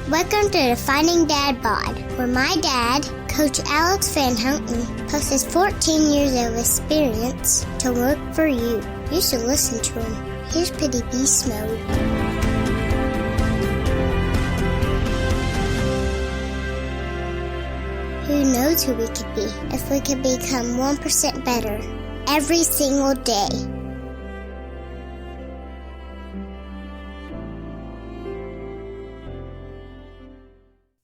Welcome to Defining Dad Bod, where my dad, Coach Alex VanHouten, plus his 14 years of experience to work for you. You should listen to him. Here's Pity Beast Mode. Who knows who we could be if we could become 1% better every single day.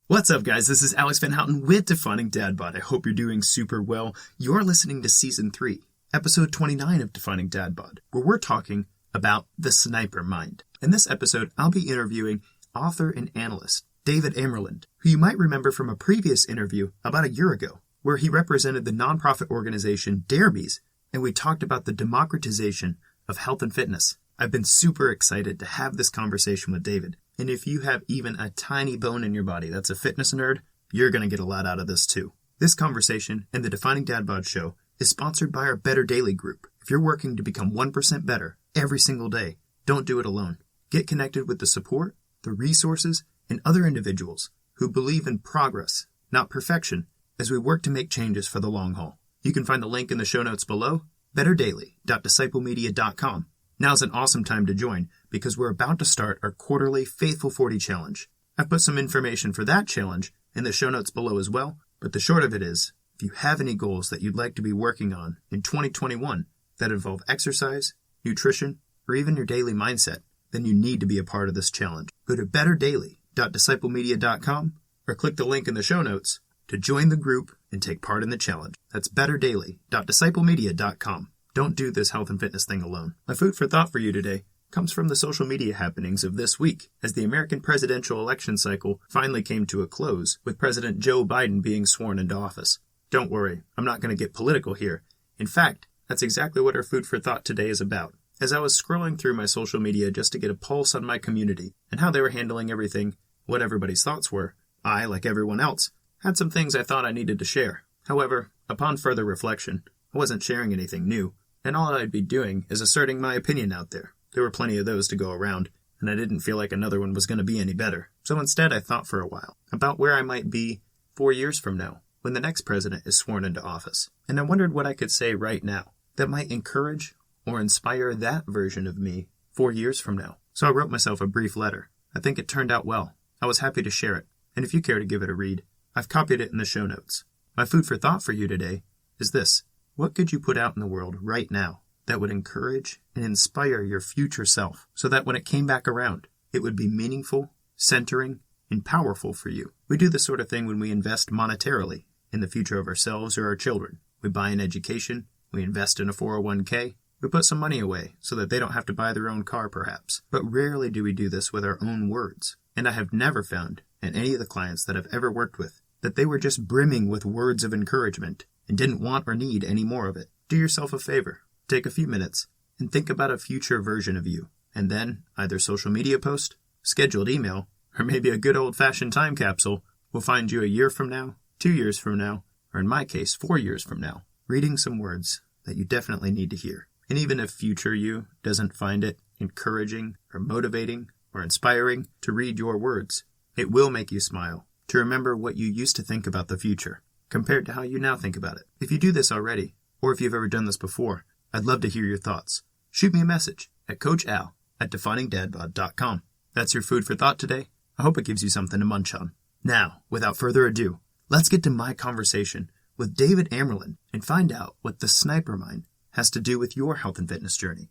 What's up, guys? This is Alex VanHouten with Defining Dad Bod. I hope you're doing super well. You're listening to Season 3, Episode 29 of Defining Dad Bod, where we're talking about the sniper mind. In this episode, I'll be interviewing author and analyst David Amerland, who you might remember from a previous interview about a year ago, where he represented the nonprofit organization Darebees, and we talked about the democratization of health and fitness. I've been super excited to have this conversation with David. And if you have even a tiny bone in your body that's a fitness nerd, you're going to get a lot out of this too. This conversation and the Defining Dad Bod show is sponsored by our Better Daily group. If you're working to become 1% better every single day, don't do it alone. Get connected with the support, the resources, and other individuals who believe in progress, not perfection, as we work to make changes for the long haul. You can find the link in the show notes below, betterdaily.disciplemedia.com. Now's an awesome time to join because we're about to start our quarterly Faithful 40 challenge. I've put some information for that challenge in the show notes below as well, but the short of it is, if you have any goals that you'd like to be working on in 2021 that involve exercise, nutrition, or even your daily mindset, then you need to be a part of this challenge. Go to betterdaily.disciplemedia.com or click the link in the show notes to join the group and take part in the challenge. That's betterdaily.disciplemedia.com. Don't do this health and fitness thing alone. My food for thought for you today comes from the social media happenings of this week, as the American presidential election cycle finally came to a close, with President Joe Biden being sworn into office. Don't worry, I'm not going to get political here. In fact, that's exactly what our food for thought today is about. As I was scrolling through my social media just to get a pulse on my community and how they were handling everything, what everybody's thoughts were, I, like everyone else, had some things I thought I needed to share. However, upon further reflection, I wasn't sharing anything new. And all I'd be doing is asserting my opinion out there. There were plenty of those to go around, and I didn't feel like another one was going to be any better. So instead, I thought for a while about where I might be 4 years from now, when the next president is sworn into office. And I wondered what I could say right now that might encourage or inspire that version of me 4 years from now. So I wrote myself a brief letter. I think it turned out well. I was happy to share it. And if you care to give it a read, I've copied it in the show notes. My food for thought for you today is this. What could you put out in the world right now that would encourage and inspire your future self so that when it came back around, it would be meaningful, centering, and powerful for you? We do this sort of thing when we invest monetarily in the future of ourselves or our children. We buy an education, we invest in a 401k, we put some money away so that they don't have to buy their own car perhaps. But rarely do we do this with our own words. And I have never found in any of the clients that I've ever worked with that they were just brimming with words of encouragement and didn't want or need any more of it. Do yourself a favor. Take a few minutes and think about a future version of you. And then either social media post, scheduled email, or maybe a good old-fashioned time capsule will find you a year from now, 2 years from now, or in my case, 4 years from now, reading some words that you definitely need to hear. And even if future you doesn't find it encouraging or motivating or inspiring to read your words, it will make you smile to remember what you used to think about the future compared to how you now think about it. If you do this already, or if you've ever done this before, I'd love to hear your thoughts. Shoot me a message at coachal@definingdadbod.com. That's your food for thought today. I hope it gives you something to munch on. Now, without further ado, let's get to my conversation with David Amerland and find out what the sniper mind has to do with your health and fitness journey.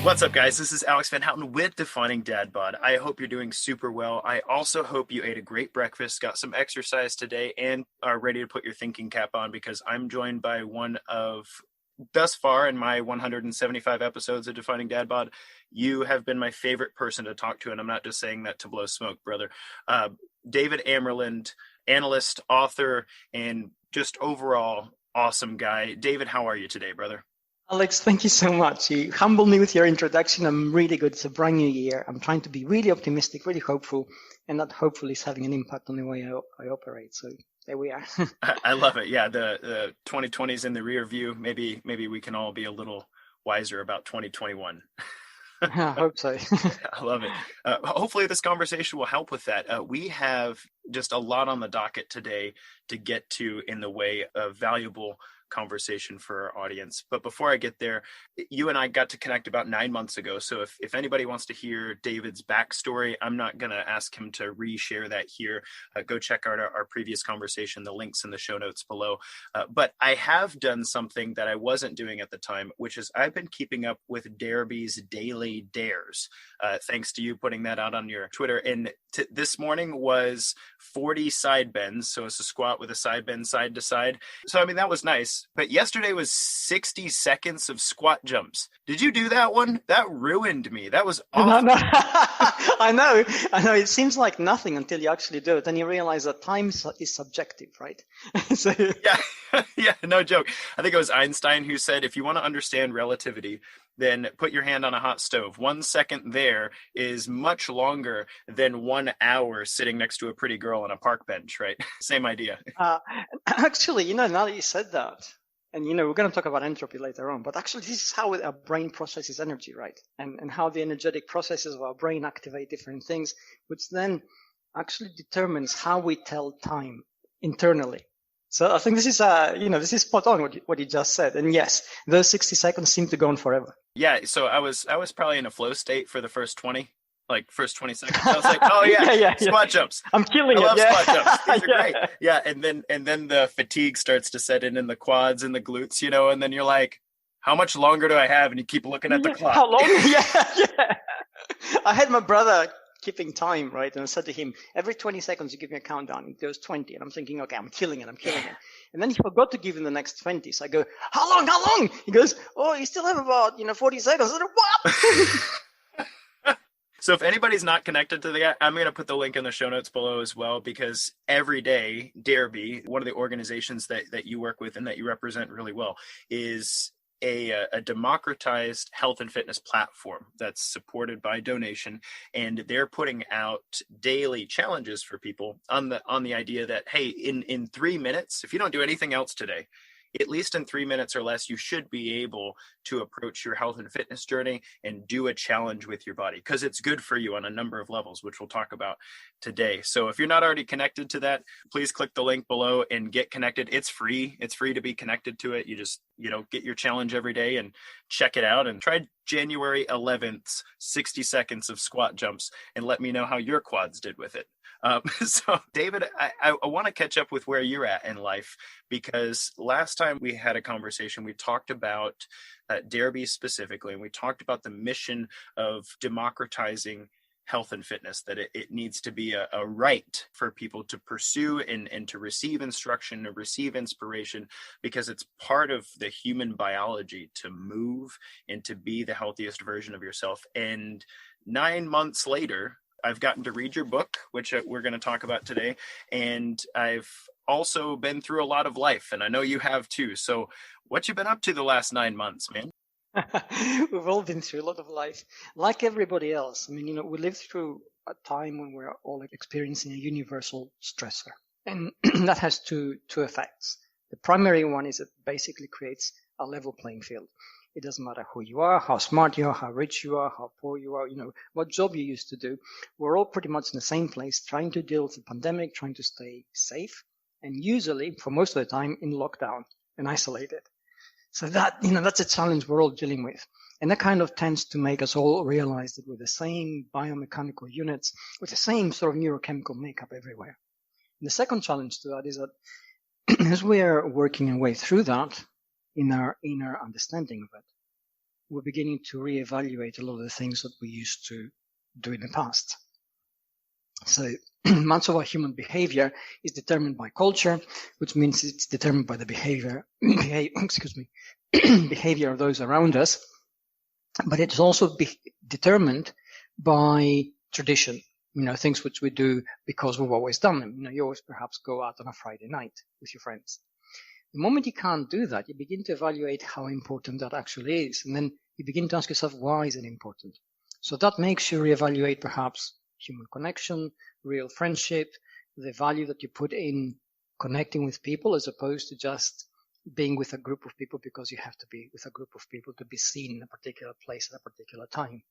What's up, guys? This is Alex VanHouten with Defining Dad Bod. I hope you're doing super well. I also hope you ate a great breakfast, got some exercise today, and are ready to put your thinking cap on, because I'm joined by one of, thus far in my 175 episodes of Defining Dad Bod, you have been my favorite person to talk to, and I'm not just saying that to blow smoke, brother. David Amerland, analyst, author, and just overall awesome guy. David, how are you today, brother? Alex, thank you so much. You humbled me with your introduction. I'm really good. It's a brand new year. I'm trying to be really optimistic, really hopeful, and that hopefully is having an impact on the way I operate. So there we are. I love it. Yeah, the 2020 is in the rear view. Maybe we can all be a little wiser about 2021. I hope so. I love it. Hopefully this conversation will help with that. We have just a lot on the docket today to get to in the way of valuable conversation for our audience. But before I get there, you and I got to connect about 9 months ago. So if anybody wants to hear David's backstory, I'm not going to ask him to reshare that here. Go check out our previous conversation. The link's in the show notes below. But I have done something that I wasn't doing at the time, which is I've been keeping up with Derby's daily dares. Thanks to you putting that out on your Twitter. And this morning was 40 side bends. So it's a squat with a side bend side to side. So, I mean, that was nice. But yesterday was 60 seconds of squat jumps. Did you do that one? That ruined me. That was awful. No. I know. It seems like nothing until you actually do it. And you realize that time is subjective, right? So Yeah, no joke. I think it was Einstein who said, if you want to understand relativity, then put your hand on a hot stove. 1 second there is much longer than 1 hour sitting next to a pretty girl on a park bench, right? Same idea. Actually, now that you said that, and we're going to talk about entropy later on, but actually this is how our brain processes energy, right? And how the energetic processes of our brain activate different things, which then actually determines how we tell time internally. So I think this is, this is spot on what you just said. And yes, those 60 seconds seem to go on forever. Yeah. So I was probably in a flow state for the first 20 seconds. I was like, oh yeah, squat jumps. I'm killing I it. love squat jumps. These are great. Yeah. And then the fatigue starts to set in the quads and the glutes, and then you're like, how much longer do I have? And you keep looking at the clock. How long? Yeah. I had my brother keeping time, right? And I said to him, every 20 seconds you give me a countdown. It goes 20. And I'm thinking, okay, I'm killing it. And then he forgot to give him the next 20. So I go, how long? He goes, oh, you still have about, 40 seconds. I said, what? So if anybody's not connected to the guy, I'm going to put the link in the show notes below as well, because every day, Derby, one of the organizations that you work with and that you represent really well, is a democratized health and fitness platform that's supported by donation, and they're putting out daily challenges for people on the idea that, hey, in 3 minutes, if you don't do anything else today, at least in 3 minutes or less, you should be able to approach your health and fitness journey and do a challenge with your body, because it's good for you on a number of levels, which we'll talk about today. So if you're not already connected to that, please click the link below and get connected. It's free. It's free to be connected to it. You just, get your challenge every day and check it out, and try January 11th, 60 seconds of squat jumps, and let me know how your quads did with it. So David, I want to catch up with where you're at in life, because last time we had a conversation, we talked about Derby specifically, and we talked about the mission of democratizing health and fitness, that it needs to be a right for people to pursue and to receive instruction, to receive inspiration, because it's part of the human biology to move and to be the healthiest version of yourself. And 9 months later, I've gotten to read your book, which we're going to talk about today. And I've also been through a lot of life, and I know you have too. So what you been up to the last 9 months, man? We've all been through a lot of life, like everybody else. I mean, we lived through a time when we're all experiencing a universal stressor. And that has two effects. The primary one is it basically creates a level playing field. It doesn't matter who you are, how smart you are, how rich you are, how poor you are, what job you used to do. We're all pretty much in the same place, trying to deal with the pandemic, trying to stay safe, and usually, for most of the time, in lockdown and isolated. So that, that's a challenge we're all dealing with. And that kind of tends to make us all realize that we're the same biomechanical units with the same sort of neurochemical makeup everywhere. And the second challenge to that is that as we are working our way through that, in our inner understanding of it, we're beginning to reevaluate a lot of the things that we used to do in the past. So much of our human behavior is determined by culture, which means it's determined by the behavior of those around us, but it's also determined by tradition. Things which we do because we've always done them. You always perhaps go out on a Friday night with your friends. The moment you can't do that, you begin to evaluate how important that actually is. And then you begin to ask yourself, why is it important? So that makes you reevaluate perhaps human connection, real friendship, the value that you put in connecting with people as opposed to just being with a group of people because you have to be with a group of people to be seen in a particular place at a particular time.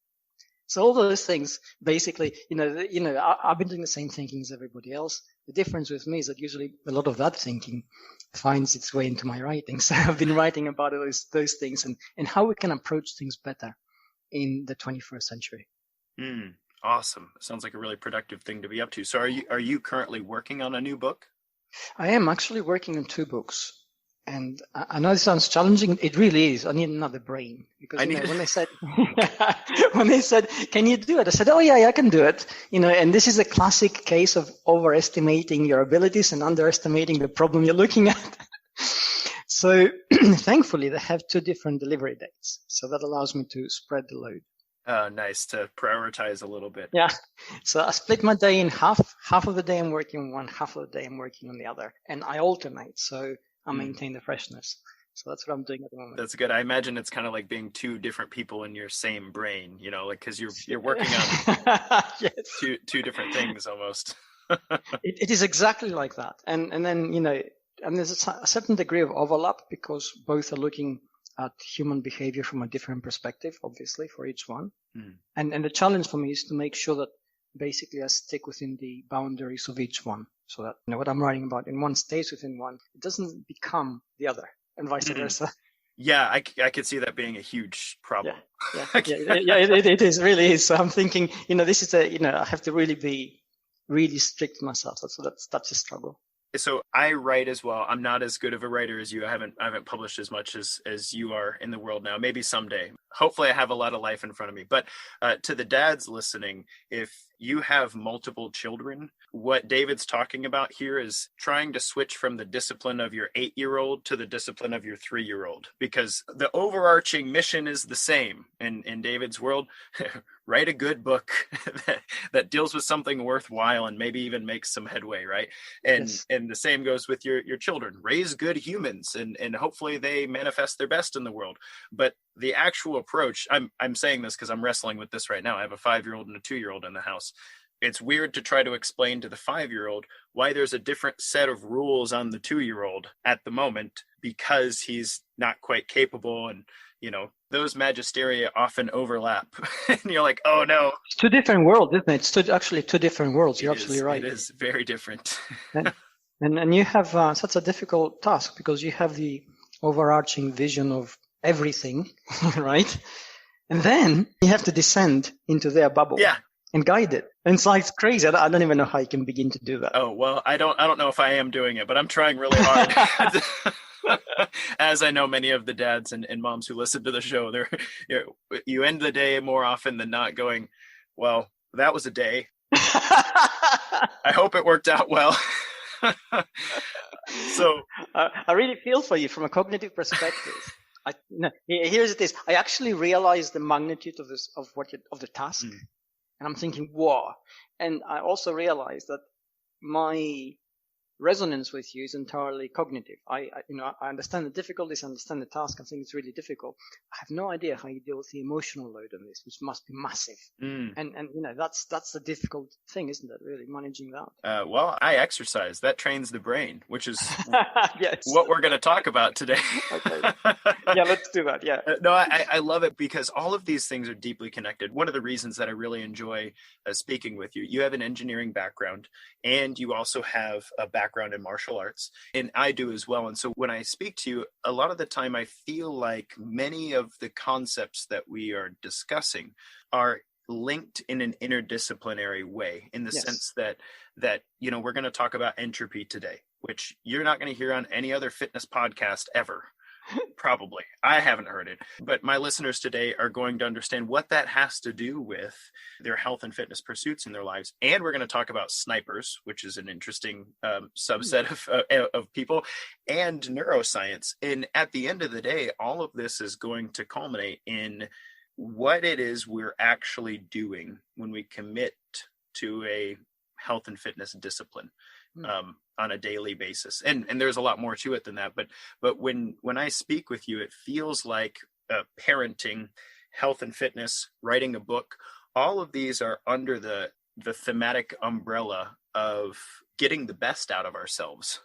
So all those things, basically, I've been doing the same thinking as everybody else. The difference with me is that usually a lot of that thinking finds its way into my writing. So I've been writing about those things and how we can approach things better in the 21st century. Awesome. Sounds like a really productive thing to be up to. So are you currently working on a new book? I am actually working on 2 books. And I know it sounds challenging. It really is. I need another brain because when they said, "Can you do it?" I said, "Oh yeah, I can do it." And this is a classic case of overestimating your abilities and underestimating the problem you're looking at. So thankfully, they have 2 different delivery dates, so that allows me to spread the load. Nice to prioritize a little bit. Yeah. So I split my day in half. Half of the day I'm working on one, half of the day I'm working on the other, and I alternate. So I maintain the freshness. So that's what I'm doing at the moment. That's good. I imagine it's kind of like being 2 different people in your same brain, because you're working on yes. two different things almost. It is exactly like that. And then, and there's a certain degree of overlap because both are looking at human behavior from a different perspective, obviously, for each one. And the challenge for me is to make sure that basically I stick within the boundaries of each one. So that what I'm writing about in one stays within one, it doesn't become the other, and vice versa. Yeah, I could see that being a huge problem. Yeah, it is really is. So I'm thinking, this is I have to really be really strict with myself. That's a struggle. So I write as well. I'm not as good of a writer as you. I haven't published as much as you are in the world now. Maybe someday. Hopefully I have a lot of life in front of me. But to the dads listening, if you have multiple children, what David's talking about here is trying to switch from the discipline of your 8-year-old to the discipline of your 3-year-old, because the overarching mission is the same in David's world. Write a good book that deals with something worthwhile and maybe even makes some headway, right? And the same goes with your children. Raise good humans and hopefully they manifest their best in the world. But the actual approach, I'm saying this because I'm wrestling with this right now. I have a 5-year-old and a 2-year-old in the house. It's weird to try to explain to the 5-year-old why there's a different set of rules on the 2-year-old at the moment because he's not quite capable. And, those magisteria often overlap. And you're like, oh no. It's 2 different worlds, isn't it? It's actually 2 different worlds. You're absolutely right. It is very different. and you have such a difficult task because you have the overarching vision of everything, right? And then you have to descend into their bubble. Yeah. And guide it. And it's like crazy. I don't even know how you can begin to do that. Oh, well, I don't know if I am doing it, but I'm trying really hard. As I know many of the dads and moms who listen to the show, you end the day more often than not going, well, that was a day. I hope it worked out well. So I really feel for you from a cognitive perspective. Here's it is. I actually realized the magnitude of the task. And I'm thinking, whoa. And I also realized that my resonance with you is entirely cognitive. I understand the difficulties, I understand the task. I think it's really difficult. I have no idea how you deal with the emotional load on this, which must be massive. And that's the difficult thing, isn't it? Really managing that. Well, I exercise. That trains the brain, which is yes. what we're going to talk about today. Okay. Yeah, let's do that. Yeah. No, I love it because all of these things are deeply connected. One of the reasons that I really enjoy speaking with you, you have an engineering background and you also have a background in martial arts, and I do as well. And so when I speak to you, a lot of the time I feel like many of the concepts that we are discussing are linked in an interdisciplinary way, in the sense that we're going to talk about entropy today, which you're not going to hear on any other fitness podcast ever. Probably. I haven't heard it. But my listeners today are going to understand what that has to do with their health and fitness pursuits in their lives. And we're going to talk about snipers, which is an interesting subset of people, and neuroscience. And at the end of the day, all of this is going to culminate in what it is we're actually doing when we commit to a health and fitness discipline. on a daily basis. And there's a lot more to it than that. But when I speak with you, it feels like parenting, health and fitness, writing a book, all of these are under the thematic umbrella of getting the best out of ourselves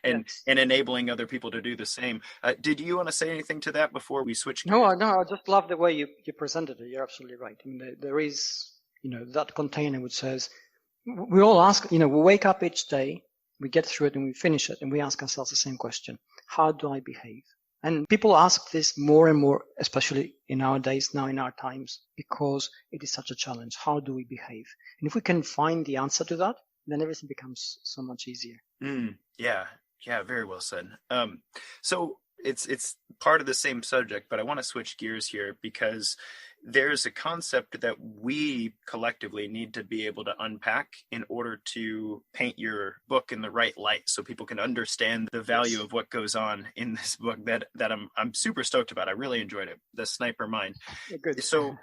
and enabling other people to do the same. Did you want to say anything to that before we switch? No, I just love the way you presented it. You're absolutely right. I mean, there is, that container which says, we all ask, we wake up each day, we get through it and we finish it and we ask ourselves the same question. How do I behave? And people ask this more and more, especially in our days now, in our times, because it is such a challenge. How do we behave? And if we can find the answer to that, then everything becomes so much easier. Yeah, very well said. So it's part of the same subject, but I want to switch gears here because there's a concept that we collectively need to be able to unpack in order to paint your book in the right light so people can understand the value of what goes on in this book that I'm super stoked about. I really enjoyed it, The Sniper Mind. Good. So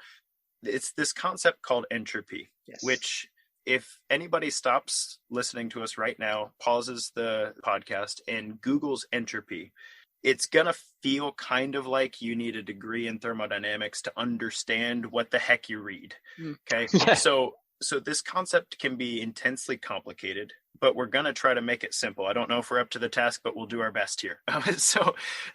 it's this concept called entropy, which if anybody stops listening to us right now, pauses the podcast and Googles entropy, it's going to feel kind of like you need a degree in thermodynamics to understand what the heck you read. Okay. So this concept can be intensely complicated, but we're going to try to make it simple. I don't know if we're up to the task, but we'll do our best here.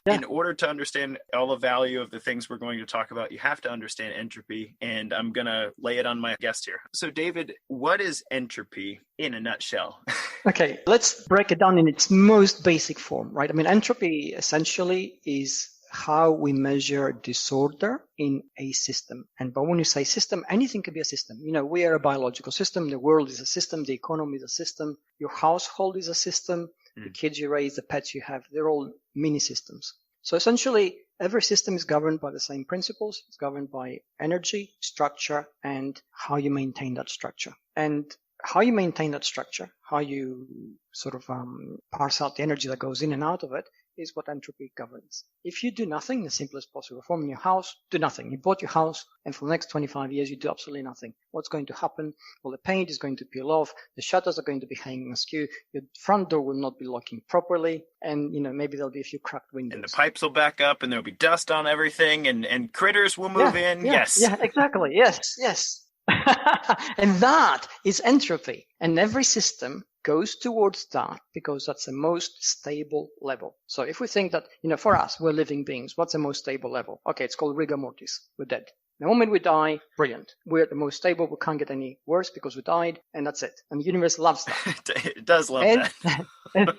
In order to understand all the value of the things we're going to talk about, you have to understand entropy, and I'm going to lay it on my guest here. So David, what is entropy in a nutshell? Okay, let's break it down in its most basic form, right? I mean, entropy essentially is how we measure disorder in a system. But when you say system, anything can be a system. We are a biological system. The world is a system. The economy is a system. Your household is a system. The kids you raise, the pets you have, they're all mini systems. So essentially, every system is governed by the same principles. It's governed by energy, structure, and how you maintain that structure. And how you maintain that structure, how you sort of parse out the energy that goes in and out of it, is what entropy governs. If you do nothing, the simplest possible form in your house, do nothing. You bought your house, and for the next 25 years, you do absolutely nothing. What's going to happen? Well, the paint is going to peel off, the shutters are going to be hanging askew, your front door will not be locking properly, and, maybe there'll be a few cracked windows. And the pipes will back up, and there'll be dust on everything, and critters will move in. Yes. Yeah, exactly. Yes. And that is entropy. And every system goes towards that because that's the most stable level. So if we think that, for us, we're living beings, what's the most stable level? Okay, it's called rigor mortis. We're dead. The moment we die, brilliant. We're the most stable. We can't get any worse because we died, and that's it. And the universe loves that. It does love that.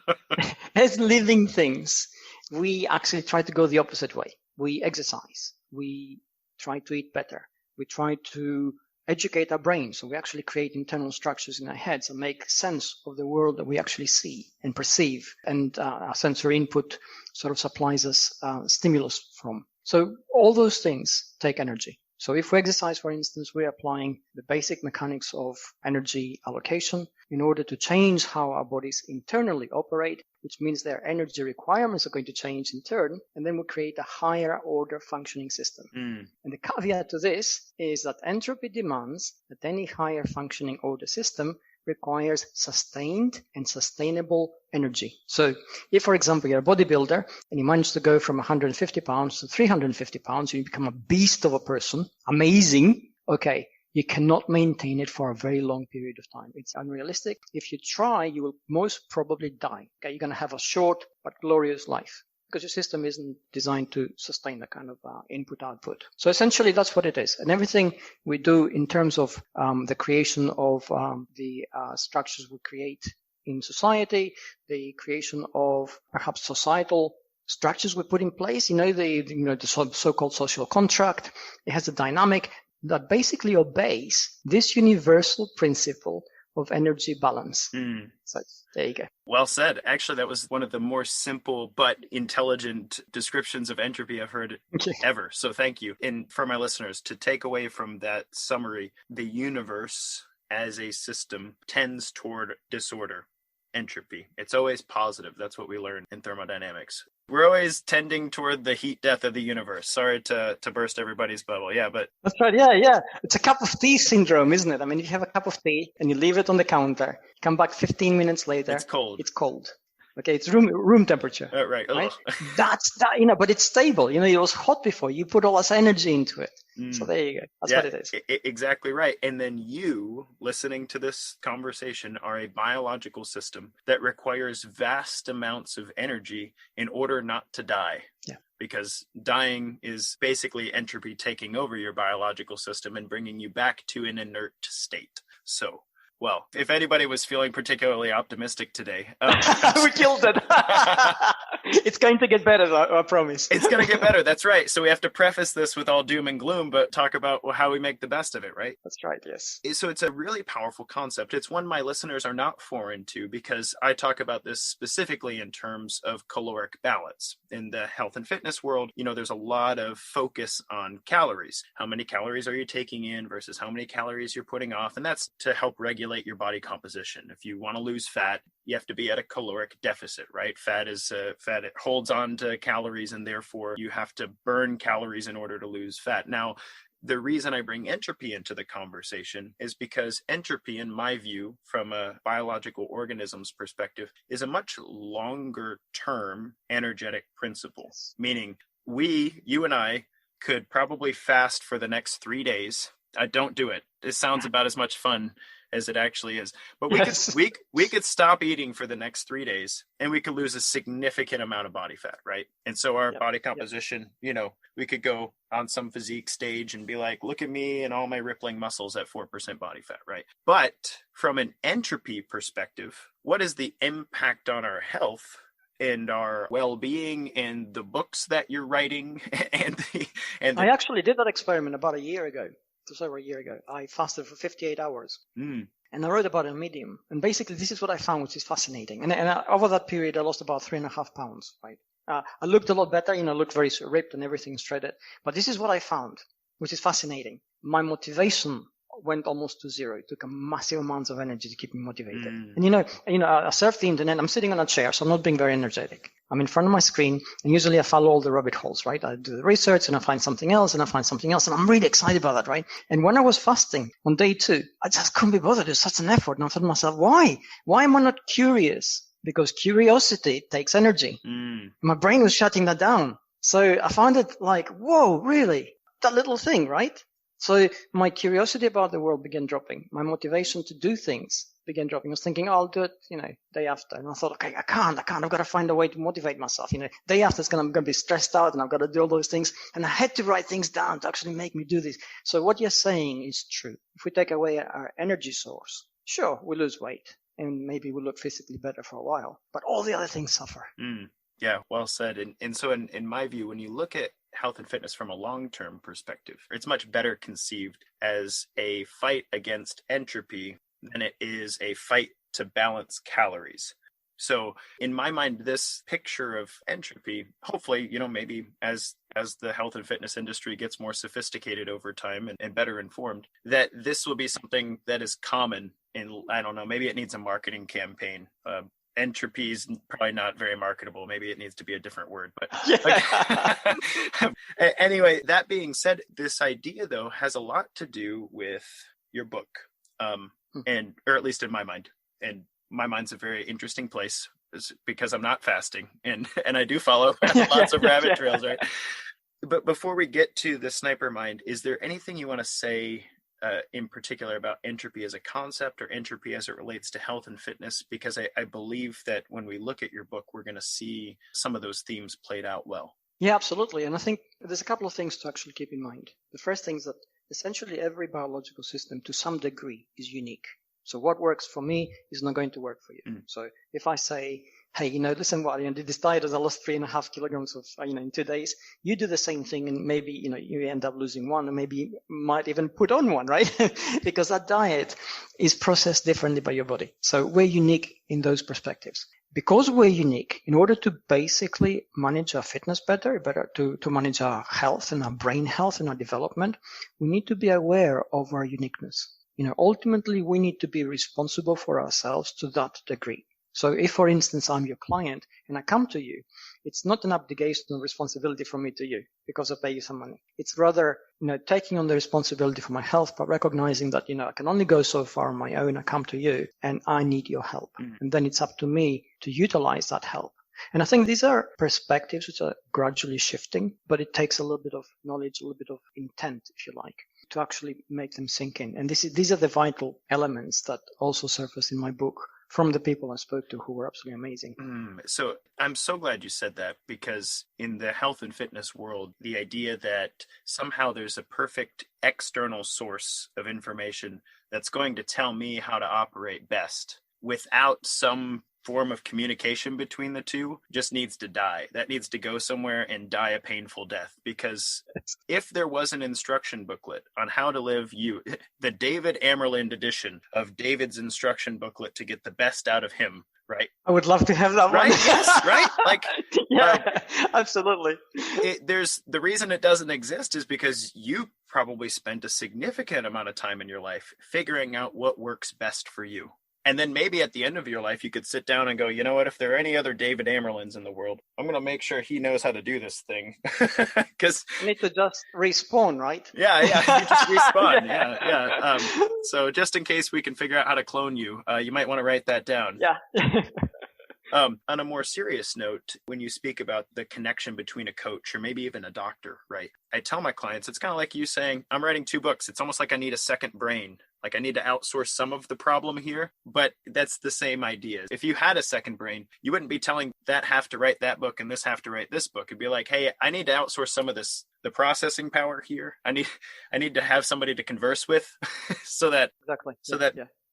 As living things, we actually try to go the opposite way. We exercise. We try to eat better. We try to educate our brains. So we actually create internal structures in our heads and make sense of the world that we actually see and perceive. And our sensory input sort of supplies us stimulus from. So all those things take energy. So if we exercise, for instance, we're applying the basic mechanics of energy allocation in order to change how our bodies internally operate, which means their energy requirements are going to change in turn, and then we create a higher order functioning system. And the caveat to this is that entropy demands that any higher functioning order system requires sustained and sustainable energy. So if, for example, you're a bodybuilder and you manage to go from 150 pounds to 350 pounds, you become a beast of a person, amazing, okay, you cannot maintain it for a very long period of time. It's unrealistic. If you try, you will most probably die. Okay, you're going to have a short but glorious life because your system isn't designed to sustain that kind of input-output. So essentially, that's what it is. And everything we do in terms of the creation of the structures we create in society, the creation of perhaps societal structures we put in place, the so-called social contract, it has a dynamic that basically obeys this universal principle of energy balance. So there you go. Well said. Actually, that was one of the more simple but intelligent descriptions of entropy I've heard ever. So thank you. And for my listeners, to take away from that summary, the universe as a system tends toward disorder. entropy. It's always positive. That's what we learn in thermodynamics. We're always tending toward the heat death of the universe. Sorry to burst everybody's bubble. Yeah, but that's right. Yeah. It's a cup of tea syndrome, isn't it? I mean, if you have a cup of tea and you leave it on the counter, come back 15 minutes later, it's cold. It's cold. Okay, it's room temperature. Right. That's that, but it's stable. It was hot before. You put all this energy into it. So there you go. That's what it is. Exactly right. And then you, listening to this conversation, are a biological system that requires vast amounts of energy in order not to die. Yeah. Because dying is basically entropy taking over your biological system and bringing you back to an inert state. So, well, if anybody was feeling particularly optimistic today, we killed it. It's going to get better, I promise. It's going to get better. That's right. So we have to preface this with all doom and gloom, but talk about how we make the best of it, right? That's right. Yes. So it's a really powerful concept. It's one my listeners are not foreign to because I talk about this specifically in terms of caloric balance. In the health and fitness world, there's a lot of focus on calories. How many calories are you taking in versus how many calories you're putting off? And that's to help regulate your body composition. If you want to lose fat, you have to be at a caloric deficit, right? Fat it holds on to calories, and therefore you have to burn calories in order to lose fat. Now, the reason I bring entropy into the conversation is because entropy, in my view, from a biological organism's perspective, is a much longer term energetic principle, meaning you and I could probably fast for the next 3 days. I don't do it. It sounds about as much fun as it actually is. But we could stop eating for the next 3 days and we could lose a significant amount of body fat, right? And so our body composition, we could go on some physique stage and be like, look at me and all my rippling muscles at 4% body fat, right? But from an entropy perspective, what is the impact on our health and our well-being and the books that you're writing? I actually did that experiment about a year ago. Just over a year ago. I fasted for 58 hours. And I wrote about it on Medium. And basically, this is what I found, which is fascinating. And over that period, I lost about 3.5 pounds, right? I looked a lot better, looked very ripped and everything shredded. But this is what I found, which is fascinating. My motivation went almost to zero. It took a massive amounts of energy to keep me motivated. And I surf the internet. I'm sitting on a chair, so I'm not being very energetic. I'm in front of my screen, and usually I follow all the rabbit holes, right? I do the research, and I find something else, and I'm really excited about that, right? And when I was fasting on day 2, I just couldn't be bothered. It was such an effort. And I thought to myself, why? Why am I not curious? Because curiosity takes energy. My brain was shutting that down. So I found it like, whoa, really? That little thing, right? So my curiosity about the world began dropping. My motivation to do things began dropping. I was thinking, I'll do it, day after. And I thought, okay, I can't. I've got to find a way to motivate myself. Day after I'm going to be stressed out and I've got to do all those things. And I had to write things down to actually make me do this. So what you're saying is true. If we take away our energy source, sure, we lose weight and maybe we look physically better for a while, but all the other things suffer. Yeah, well said. And so in my view, when you look at health and fitness from a long-term perspective, it's much better conceived as a fight against entropy than it is a fight to balance calories. So in my mind, this picture of entropy, hopefully, maybe as the health and fitness industry gets more sophisticated over time and better informed, that this will be something that is common in, I don't know, maybe it needs a marketing campaign. Entropy is probably not very marketable. Maybe it needs to be a different word. But anyway, that being said, this idea, though, has a lot to do with your book, or at least in my mind. And my mind's a very interesting place because I'm not fasting and I do follow lots of rabbit trails, right? But before we get to the sniper mind, is there anything you want to say in particular about entropy as a concept or entropy as it relates to health and fitness? Because I believe that when we look at your book, we're going to see some of those themes played out well. Yeah, absolutely. And I think there's a couple of things to actually keep in mind. The first thing is that essentially every biological system to some degree is unique. So what works for me is not going to work for you. So if I say, hey, listen, this diet has lost 3.5 kilograms of, in 2 days, you do the same thing and maybe, you end up losing 1 and maybe might even put on 1, right? Because that diet is processed differently by your body. So we're unique in those perspectives. Because we're unique, in order to basically manage our fitness better to manage our health and our brain health and our development, we need to be aware of our uniqueness. Ultimately, we need to be responsible for ourselves to that degree. So if, for instance, I'm your client and I come to you, it's not an obligation or responsibility from me to you because I pay you some money. It's rather, taking on the responsibility for my health, but recognizing that, I can only go so far on my own. I come to you and I need your help. And then it's up to me to utilize that help. And I think these are perspectives which are gradually shifting, but it takes a little bit of knowledge, a little bit of intent, if you like, to actually make them sink in. And these are the vital elements that also surface in my book from the people I spoke to who were absolutely amazing. So I'm so glad you said that, because in the health and fitness world, the idea that somehow there's a perfect external source of information that's going to tell me how to operate best without some form of communication between the two just needs to die. That needs to go somewhere and die a painful death, because if there was an instruction booklet on how to live the David Amerland edition of David's instruction booklet to get the best out of him, right? I would love to have that right? one. Yes, right? Like, absolutely. The reason it doesn't exist is because you probably spent a significant amount of time in your life figuring out what works best for you. And then maybe at the end of your life, you could sit down and go, you know what, if there are any other David Amerlands in the world, I'm going to make sure he knows how to do this thing. Because you need to just respawn, right? Yeah, you just respawn. Yeah. So just in case we can figure out how to clone you, you might want to write that down. Yeah. On a more serious note, when you speak about the connection between a coach or maybe even a doctor, right? I tell my clients, it's kind of like you saying, I'm writing 2 books. It's almost like I need a second brain. Like I need to outsource some of the problem here, but that's the same idea. If you had a second brain, you wouldn't be telling that half to write that book and this half to write this book. It'd be like, hey, I need to outsource some of the processing power here. I need to have somebody to converse with so that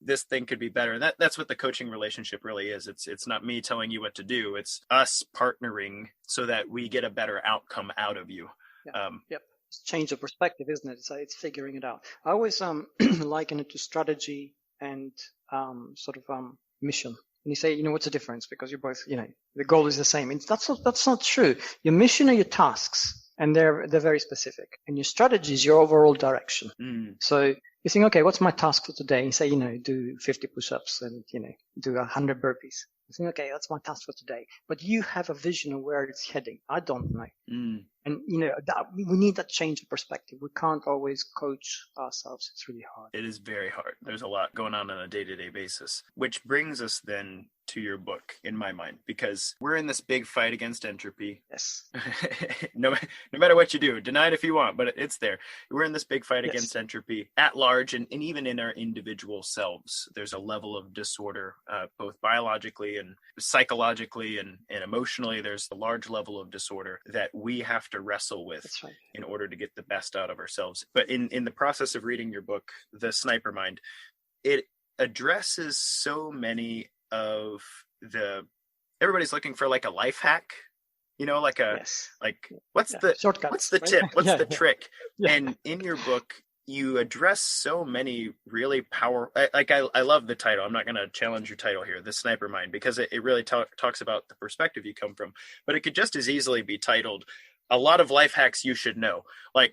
this thing could be better. And that's what the coaching relationship really is. It's not me telling you what to do. It's us partnering so that we get a better outcome out of you. Yep. It's change of perspective, isn't it? It's figuring it out. I always liken it to strategy and mission. And you say, what's the difference? Because you're both, the goal is the same. And that's not true. Your mission are your tasks, and they're very specific. And your strategy is your overall direction. So you think, okay, what's my task for today? You say, do 50 push-ups and, do 100 burpees. You think, okay, that's my task for today. But you have a vision of where it's heading. I don't know. And, we need that change of perspective. We can't always coach ourselves. It's really hard. It is very hard. There's a lot going on a day-to-day basis, which brings us then to your book, in my mind, because we're in this big fight against entropy. Yes. No matter what you do, deny it if you want, but it's there. We're in this big fight against entropy at large, and even in our individual selves. There's a level of disorder, both biologically and psychologically and emotionally. There's a large level of disorder that we have to wrestle with in order to get the best out of ourselves. But in the process of reading your book, The Sniper Mind, it addresses so many of everybody's looking for like a life hack, what's the shortcut, what's the tip, what's the trick? And in your book, you address so many really powerful, I love the title. I'm not going to challenge your title here, The Sniper Mind, because it really talks about the perspective you come from, but it could just as easily be titled a lot of life hacks you should know,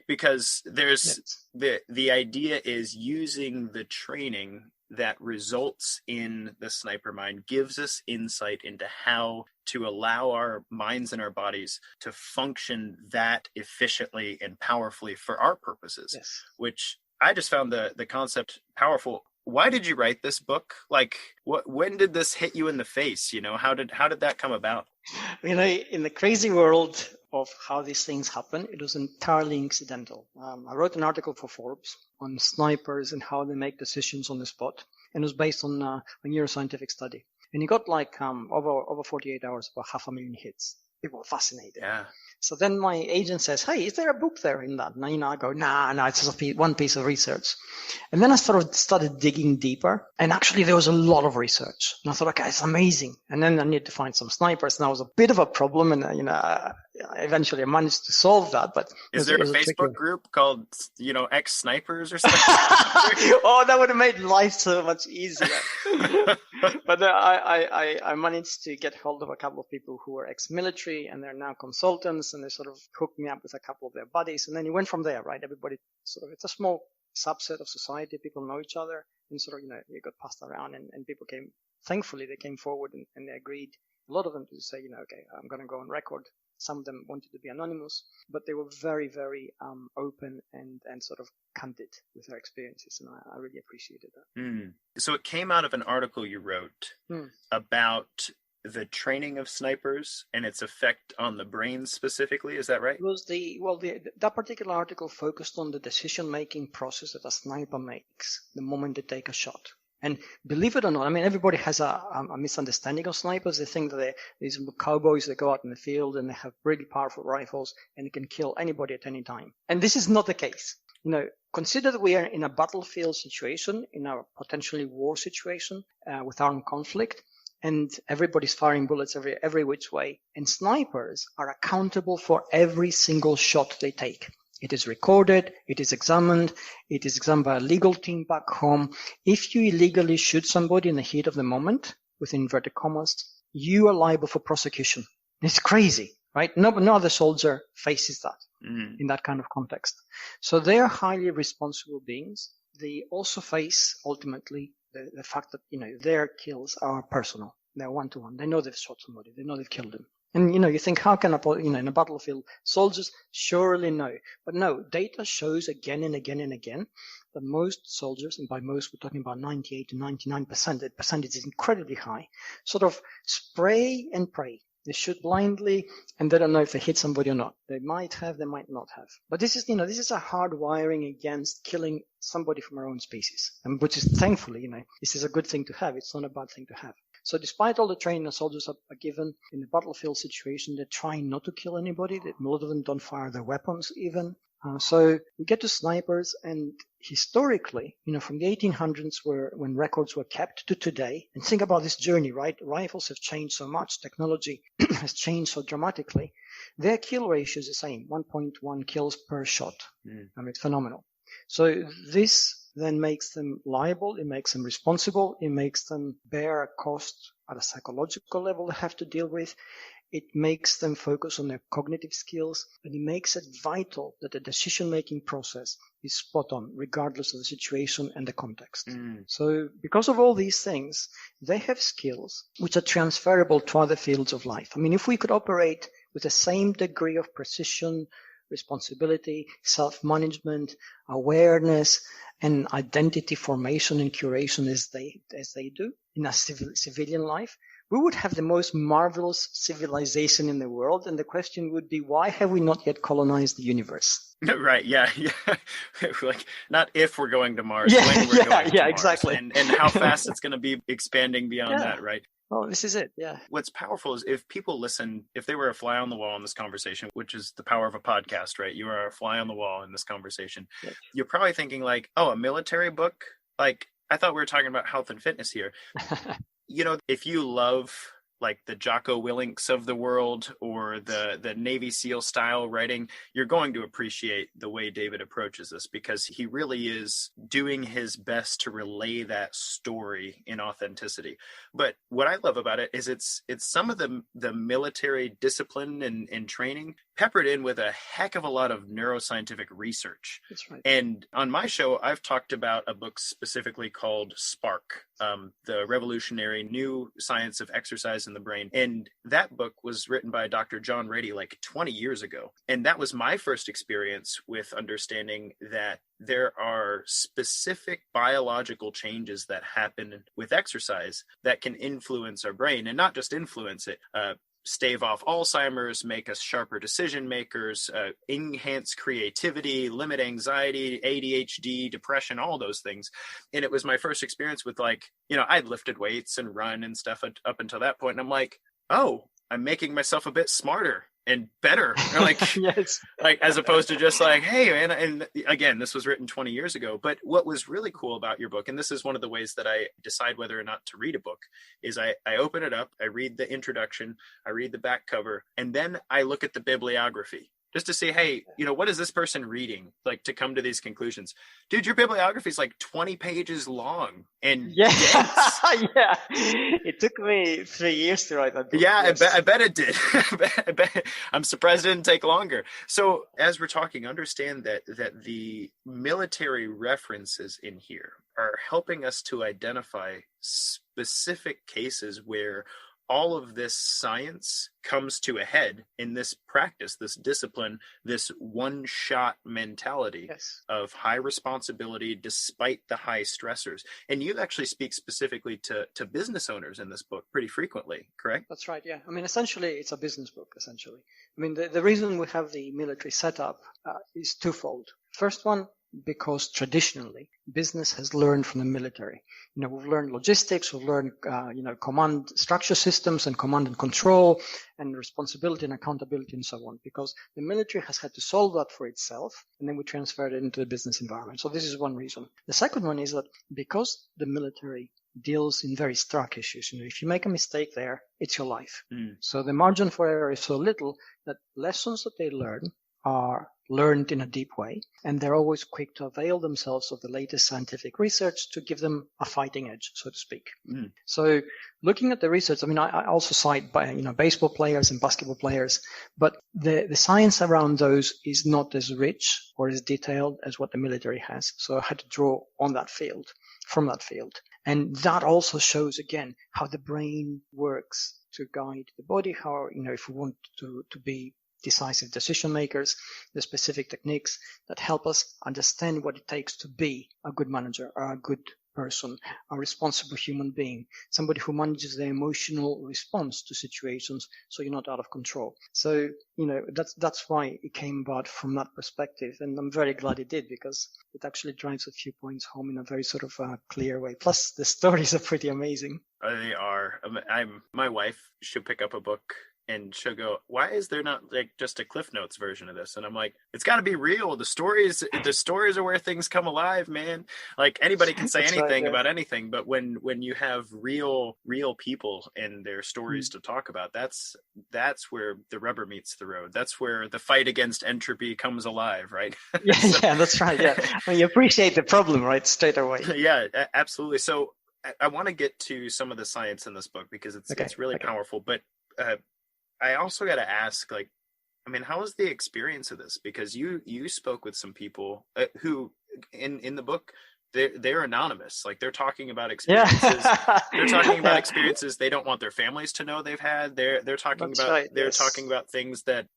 because there's the idea is using the training that results in the Sniper Mind gives us insight into how to allow our minds and our bodies to function that efficiently and powerfully for our purposes, which I just found the concept powerful. Why did you write this book? When did this hit you in the face? How did that come about? In the crazy world of how these things happen, it was entirely incidental. I wrote an article for Forbes on snipers and how they make decisions on the spot, and it was based on a neuroscientific study. And it got over 48 hours, about 500,000 hits. People were fascinated. Yeah. So then my agent says, hey, is there a book there in that? And I go, nah, it's just one piece of research. And then I started digging deeper. And actually there was a lot of research. And I thought, okay, it's amazing. And then I need to find some snipers. And that was a bit of a problem. And, eventually I managed to solve that. But is there a Facebook group called, ex-snipers or something? Oh, that would have made life so much easier. But I managed to get hold of a couple of people who were ex-military, and they're now consultants, and they sort of hooked me up with a couple of their buddies. And then it went from there, right? Everybody it's a small subset of society. People know each other, and you got passed around, and people came thankfully they came forward and they agreed, a lot of them, to say, okay, I'm going to go on record. Some of them wanted to be anonymous, but they were very, very open and sort of candid with their experiences, and I really appreciated that. So it came out of an article you wrote about the training of snipers and its effect on the brain specifically. Is that right? It was that particular article focused on the decision-making process that a sniper makes the moment they take a shot. And believe it or not, I mean, everybody has a misunderstanding of snipers. They think that they're these cowboys that go out in the field and they have really powerful rifles and they can kill anybody at any time. And this is not the case. Consider that we are in a battlefield situation, in a potentially war situation with armed conflict, and everybody's firing bullets every which way. And snipers are accountable for every single shot they take. It is recorded, it is examined by a legal team back home. If you illegally shoot somebody in the heat of the moment, with inverted commas, you are liable for prosecution. It's crazy, right? No other soldier faces that in that kind of context. So they are highly responsible beings. They also face, ultimately, the fact that, their kills are personal. They're one-to-one. They know they've shot somebody. They know they've killed them. And, you think, how can in a battlefield, soldiers surely know. But no, data shows again and again and again that most soldiers, and by most we're talking about 98 to 99%, the percentage is incredibly high, sort of spray and pray. They shoot blindly and they don't know if they hit somebody or not. They might have, they might not have. But this is a hard wiring against killing somebody from our own species. And which is thankfully, this is a good thing to have. It's not a bad thing to have. So despite all the training the soldiers are given in the battlefield situation, they're trying not to kill anybody. A lot of them don't fire their weapons even. So we get to snipers, and historically, from the 1800s, when records were kept, to today, and think about this journey, right? Rifles have changed so much, technology has changed so dramatically. Their kill ratio is the same, 1.1 kills per shot. I mean, it's phenomenal. So this then makes them liable, it makes them responsible, it makes them bear a cost at a psychological level they have to deal with. It makes them focus on their cognitive skills, and it makes it vital that the decision-making process is spot on, regardless of the situation and the context. So because of all these things, they have skills which are transferable to other fields of life. I mean, if we could operate with the same degree of precision, responsibility, self-management, awareness, and identity formation and curation as they do in a civilian life, we would have the most marvelous civilization in the world. And the question would be, why have we not yet colonized the universe? Right. Yeah. Like, not if we're going to Mars, when we're going to Mars, exactly. And how fast it's going to be expanding beyond that. Right. Oh, this is it. Yeah. What's powerful is if people listen, if they were a fly on the wall in this conversation, which is the power of a podcast, right? You are a fly on the wall in this conversation. Yes. You're probably thinking like, oh, a military book? Like, I thought we were talking about health and fitness here. If you love like the Jocko Willinks of the world or the Navy SEAL style writing, you're going to appreciate the way David approaches this, because he really is doing his best to relay that story in authenticity. But what I love about it is it's some of the military discipline and training peppered in with a heck of a lot of neuroscientific research. That's right. And on my show, I've talked about a book specifically called Spark, the revolutionary new science of exercise in the brain. And that book was written by Dr. John Rady like 20 years ago. And that was my first experience with understanding that there are specific biological changes that happen with exercise that can influence our brain, and not just influence it, stave off Alzheimer's, make us sharper decision makers, enhance creativity, limit anxiety, ADHD, depression, all those things. And it was my first experience with I'd lifted weights and run and stuff up until that point. And I'm like, oh, I'm making myself a bit smarter and better. Yes. Like, as opposed to just like, hey, man. And again, this was written 20 years ago. But what was really cool about your book, and this is one of the ways that I decide whether or not to read a book, is I open it up, I read the introduction, I read the back cover, and then I look at the bibliography. Just to see, hey, what is this person reading, like, to come to these conclusions? Dude, your bibliography is like 20 pages long and dense. Yeah. It took me 3 years to write that book. Yeah, yes. I bet it did. I bet. I'm surprised it didn't take longer. So as we're talking, understand that the military references in here are helping us to identify specific cases where all of this science comes to a head in this practice, this discipline, this one-shot mentality of high responsibility despite the high stressors. And you actually speak specifically to business owners in this book pretty frequently, correct? That's right, yeah. I mean, essentially, it's a business book, essentially. I mean, the reason we have the military set up is twofold. First one, because traditionally business has learned from the military. We've learned logistics, we've learned, command structure systems and command and control and responsibility and accountability and so on, because the military has had to solve that for itself, and then we transferred it into the business environment. So this is one reason. The second one is that because the military deals in very stark issues, if you make a mistake there, it's your life. So the margin for error is so little that lessons that they learn are learned in a deep way, and they're always quick to avail themselves of the latest scientific research to give them a fighting edge, so to speak. So looking at the research, I mean, I also cite baseball players and basketball players, but the science around those is not as rich or as detailed as what the military has. So I had to draw on that field, from that field. And that also shows, again, how the brain works to guide the body, how, if we want to be decisive decision makers, the specific techniques that help us understand what it takes to be a good manager or a good person, a responsible human being, somebody who manages their emotional response to situations so you're not out of control. So, that's why it came about from that perspective. And I'm very glad it did, because it actually drives a few points home in a very sort of clear way. Plus, the stories are pretty amazing. They are. My wife, she'll pick up a book and she'll go, why is there not like just a Cliff Notes version of this? And I'm like, it's got to be real. The stories are where things come alive, man. Like anybody can say anything about anything, but when you have real people and their stories to talk about, that's where the rubber meets the road. That's where the fight against entropy comes alive, right? Yeah, that's right. Yeah, I mean, you appreciate the problem, right, straight away. Yeah, absolutely. So I want to get to some of the science in this book because it's really powerful, but I also got to ask, how was the experience of this? Because you spoke with some people who, in the book, they're anonymous. Like they're talking about experiences. Yeah. They're talking about experiences they don't want their families to know they've had. They're talking talking about things that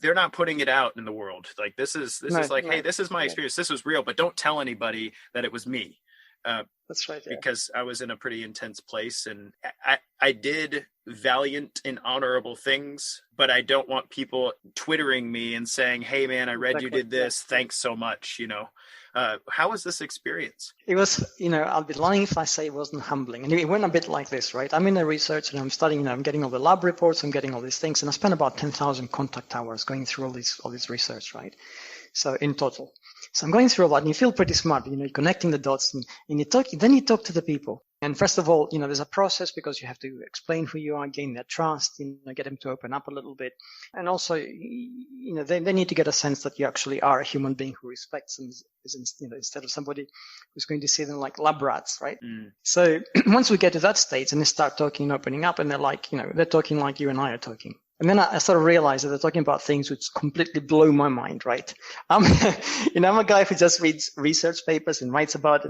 they're not putting it out in the world. Like this is hey, this is my experience. This was real, but don't tell anybody that it was me. That's right. Yeah. Because I was in a pretty intense place, and I did valiant and honorable things, but I don't want people twittering me and saying, hey man, I read you did this. Thanks so much. How was this experience? It was, I'll be lying if I say it wasn't humbling. And it went a bit like this, right? I'm in the research and I'm studying, I'm getting all the lab reports, I'm getting all these things. And I spent about 10,000 contact hours going through all this research, right? So in total. So I'm going through a lot, and you feel pretty smart, you're connecting the dots, and you talk to the people. And first of all, there's a process because you have to explain who you are, gain their trust, get them to open up a little bit. And also, they need to get a sense that you actually are a human being who respects them, instead of somebody who's going to see them like lab rats, right? So once we get to that stage and they start talking and opening up, and they're like, they're talking like you and I are talking. And then I sort of realized that they're talking about things which completely blow my mind, right? I'm a guy who just reads research papers and writes about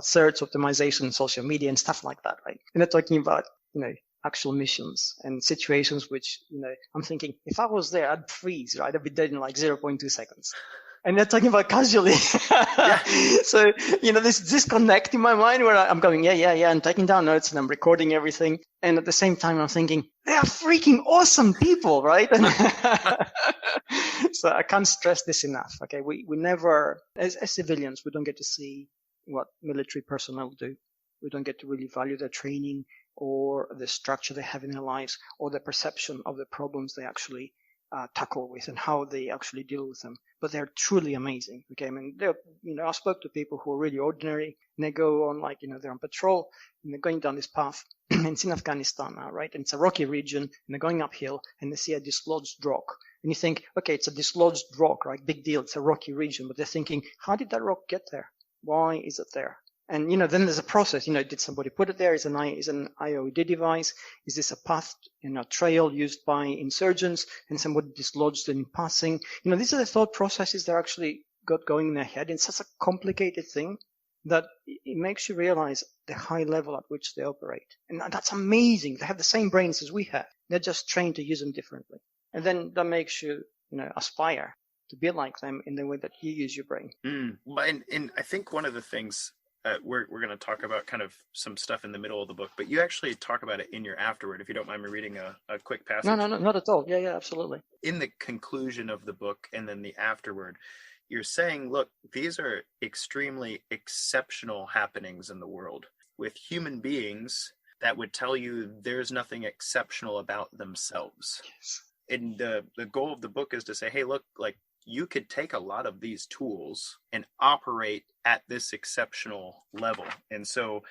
search optimization, social media and stuff like that, right? And they're talking about, actual missions and situations which, I'm thinking, if I was there, I'd freeze, right? I'd be dead in like 0.2 seconds. And they're talking about casually. So, this disconnect in my mind where I'm going, yeah, I'm taking down notes and I'm recording everything. And at the same time, I'm thinking, they are freaking awesome people, right? So I can't stress this enough. Okay. We never, as civilians, we don't get to see what military personnel do. We don't get to really value their training or the structure they have in their lives or the perception of the problems they actually tackle with and how they actually deal with them. But they're truly amazing. Okay, I mean, I spoke to people who are really ordinary, and they go on they're on patrol and they're going down this path. And it's in Afghanistan now, right? And it's a rocky region, and they're going uphill, and they see a dislodged rock. And you think, okay, it's a dislodged rock, right? Big deal. It's a rocky region. But they're thinking, how did that rock get there? Why is it there? And, then there's a process, did somebody put it there? Is an IOD device? Is this a path, a trail used by insurgents and somebody dislodged in passing? These are the thought processes they're actually got going in their head. It's such a complicated thing, that it makes you realize the high level at which they operate. And that's amazing. They have the same brains as we have. They're just trained to use them differently. And then that makes you, aspire to be like them in the way that you use your brain. And I think one of the things we're going to talk about kind of some stuff in the middle of the book, but you actually talk about it in your afterword, if you don't mind me reading a quick passage. No, not at all. Yeah, absolutely. In the conclusion of the book and then the afterword, you're saying, look, these are extremely exceptional happenings in the world with human beings that would tell you there's nothing exceptional about themselves. Yes. And the goal of the book is to say, hey, look, like, you could take a lot of these tools and operate at this exceptional level. And so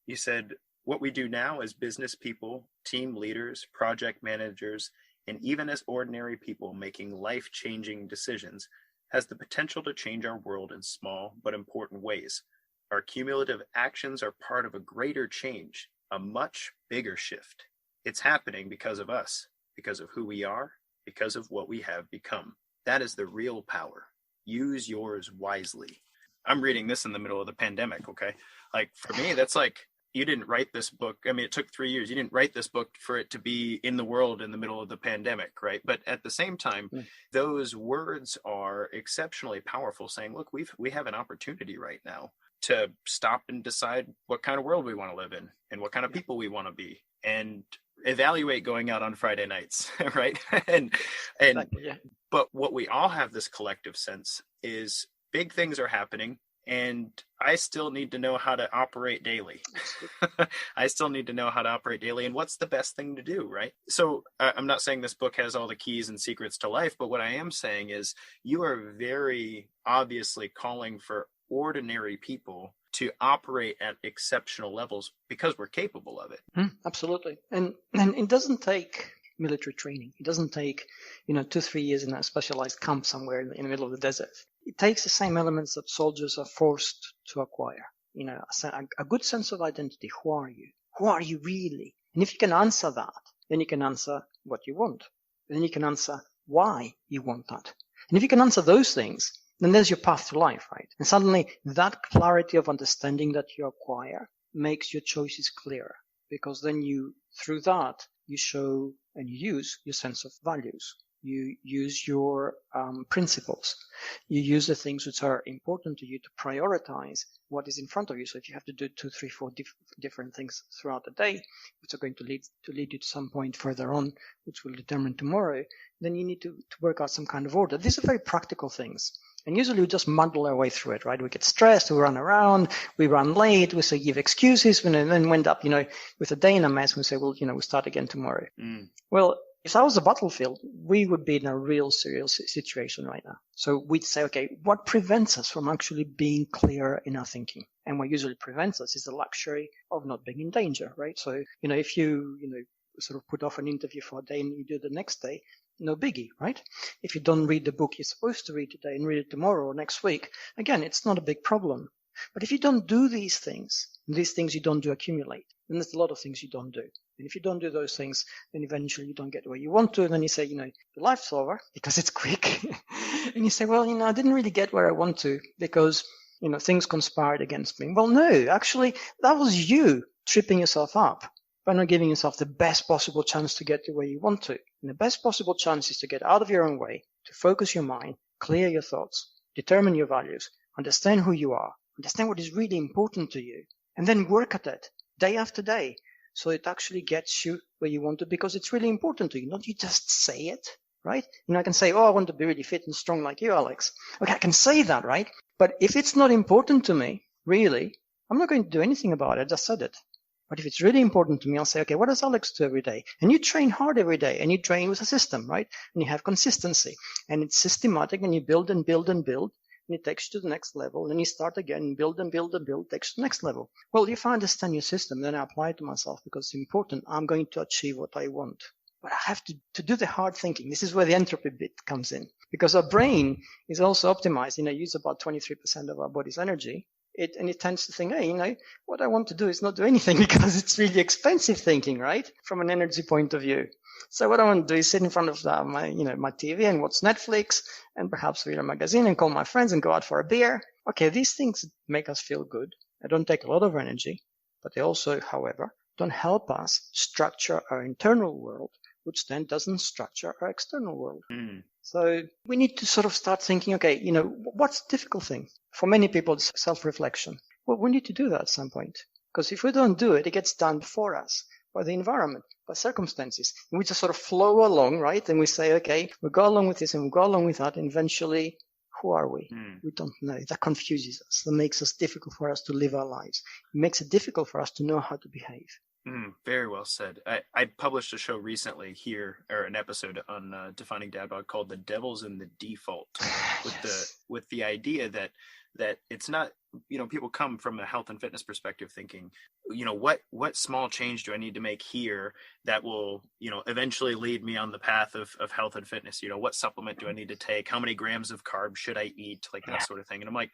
you said, what we do now as business people, team leaders, project managers, and even as ordinary people making life-changing decisions has the potential to change our world in small but important ways. Our cumulative actions are part of a greater change, a much bigger shift. It's happening because of us, because of who we are, because of what we have become. That is the real power. Use yours wisely. I'm reading this in the middle of the pandemic, okay? Like, for me, that's like, you didn't write this book. I mean, it took 3 years. You didn't write this book for it to be in the world in the middle of the pandemic, right? But at the same time, those words are exceptionally powerful, saying, look, we have an opportunity right now to stop and decide what kind of world we want to live in and what kind of people we want to be, and evaluate going out on Friday nights, right? and Exactly, yeah. But what we all have this collective sense is big things are happening, and I still need to know how to operate daily. I still need to know how to operate daily, and what's the best thing to do, right? So I'm not saying this book has all the keys and secrets to life, but what I am saying is you are very obviously calling for ordinary people to operate at exceptional levels because we're capable of it. Absolutely. And it doesn't take military training. It doesn't take, 2-3 years in a specialized camp somewhere in the middle of the desert. It takes the same elements that soldiers are forced to acquire. A good sense of identity. Who are you? Who are you really? And if you can answer that, then you can answer what you want. Then you can answer why you want that. And if you can answer those things, then there's your path to life, right? And suddenly that clarity of understanding that you acquire makes your choices clearer, because then through that, you show and you use your sense of values. You use your principles. You use the things which are important to you to prioritize what is in front of you. So if you have to do 2, 3, 4 different things throughout the day, which are going to lead you to some point further on, which will determine tomorrow, then you need to work out some kind of order. These are very practical things. And usually we just muddle our way through it, right? We get stressed, we run around, we run late, we say give excuses, and then we end up, with a day in a mess. We say, well, we'll start again tomorrow. Well, if that was a battlefield, we would be in a real serious situation right now. So we'd say, okay, what prevents us from actually being clear in our thinking? And what usually prevents us is the luxury of not being in danger, right? So, if you, sort of put off an interview for a day and you do it the next day, no biggie, right? If you don't read the book you're supposed to read today and read it tomorrow or next week, again, it's not a big problem. But if you don't do these things you don't do accumulate, then there's a lot of things you don't do. And if you don't do those things, then eventually you don't get where you want to. And then you say, your life's over because it's quick. And you say, well, I didn't really get where I want to because, things conspired against me. Well, no, actually, that was you tripping yourself up by not giving yourself the best possible chance to get to where you want to. And the best possible chance is to get out of your own way, to focus your mind, clear your thoughts, determine your values, understand who you are, understand what is really important to you, and then work at it day after day so it actually gets you where you want to, because it's really important to you, not you just say it, right? I can say, I want to be really fit and strong like you, Alex. Okay, I can say that, right? But if it's not important to me, really, I'm not going to do anything about it. I just said it. But if it's really important to me, I'll say, okay, what does Alex do every day? And you train hard every day, and you train with a system, right? And you have consistency, and it's systematic, and you build and build and build, and it takes you to the next level. And then you start again, and build and build and build, takes you to the next level. Well, if I understand your system, then I apply it to myself because it's important. I'm going to achieve what I want. But I have to do the hard thinking. This is where the entropy bit comes in, because our brain is also optimized. Use about 23% of our body's energy. It tends to think, hey, what I want to do is not do anything because it's really expensive thinking, right? From an energy point of view. So what I want to do is sit in front of my TV and watch Netflix and perhaps read a magazine and call my friends and go out for a beer. Okay, these things make us feel good. They don't take a lot of energy, but they also, however, don't help us structure our internal world, which then doesn't structure our external world. So we need to sort of start thinking, okay, what's the difficult thing? For many people, it's self-reflection. Well, we need to do that at some point. Because if we don't do it, it gets done for us by the environment, by circumstances. And we just sort of flow along, right? And we say, okay, we'll go along with this and we'll go along with that. And eventually, who are we? We don't know. That confuses us. That makes it difficult for us to live our lives. It makes it difficult for us to know how to behave. Very well said. I published a show recently here, or an episode on Defining Dad Bod called "The Devil's in the Default," with the idea that it's not, people come from a health and fitness perspective thinking, what small change do I need to make here that will, eventually lead me on the path of health and fitness? What supplement do I need to take? How many grams of carbs should I eat? Like that sort of thing. And I'm like,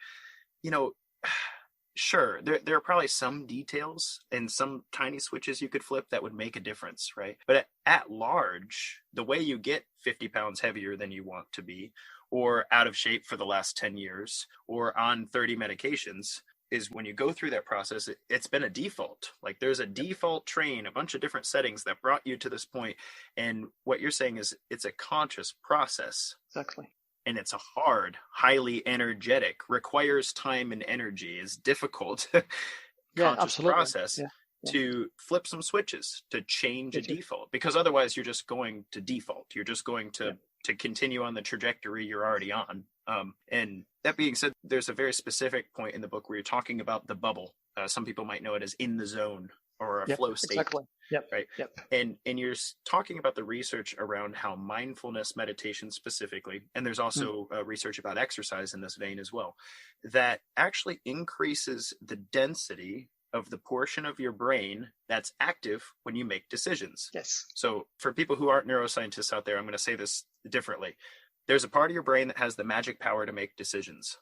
sure, there are probably some details and some tiny switches you could flip that would make a difference, right? But at large, the way you get 50 pounds heavier than you want to be, or out of shape for the last 10 years, or on 30 medications, is when you go through that process, it's been a default. Like there's a default train, a bunch of different settings that brought you to this point. And what you're saying is it's a conscious process. Exactly. And it's a hard, highly energetic, requires time and energy, is difficult conscious process to flip some switches, to change a default, because otherwise you're just going to default. You're just going to continue on the trajectory you're already on. And that being said, there's a very specific point in the book where you're talking about the bubble. Some people might know it as in the zone or a flow state. Exactly. Yep. Right. Yep. And you're talking about the research around how mindfulness meditation specifically, and there's also research about exercise in this vein as well, that actually increases the density of the portion of your brain that's active when you make decisions. Yes. So for people who aren't neuroscientists out there, I'm going to say this differently. There's a part of your brain that has the magic power to make decisions.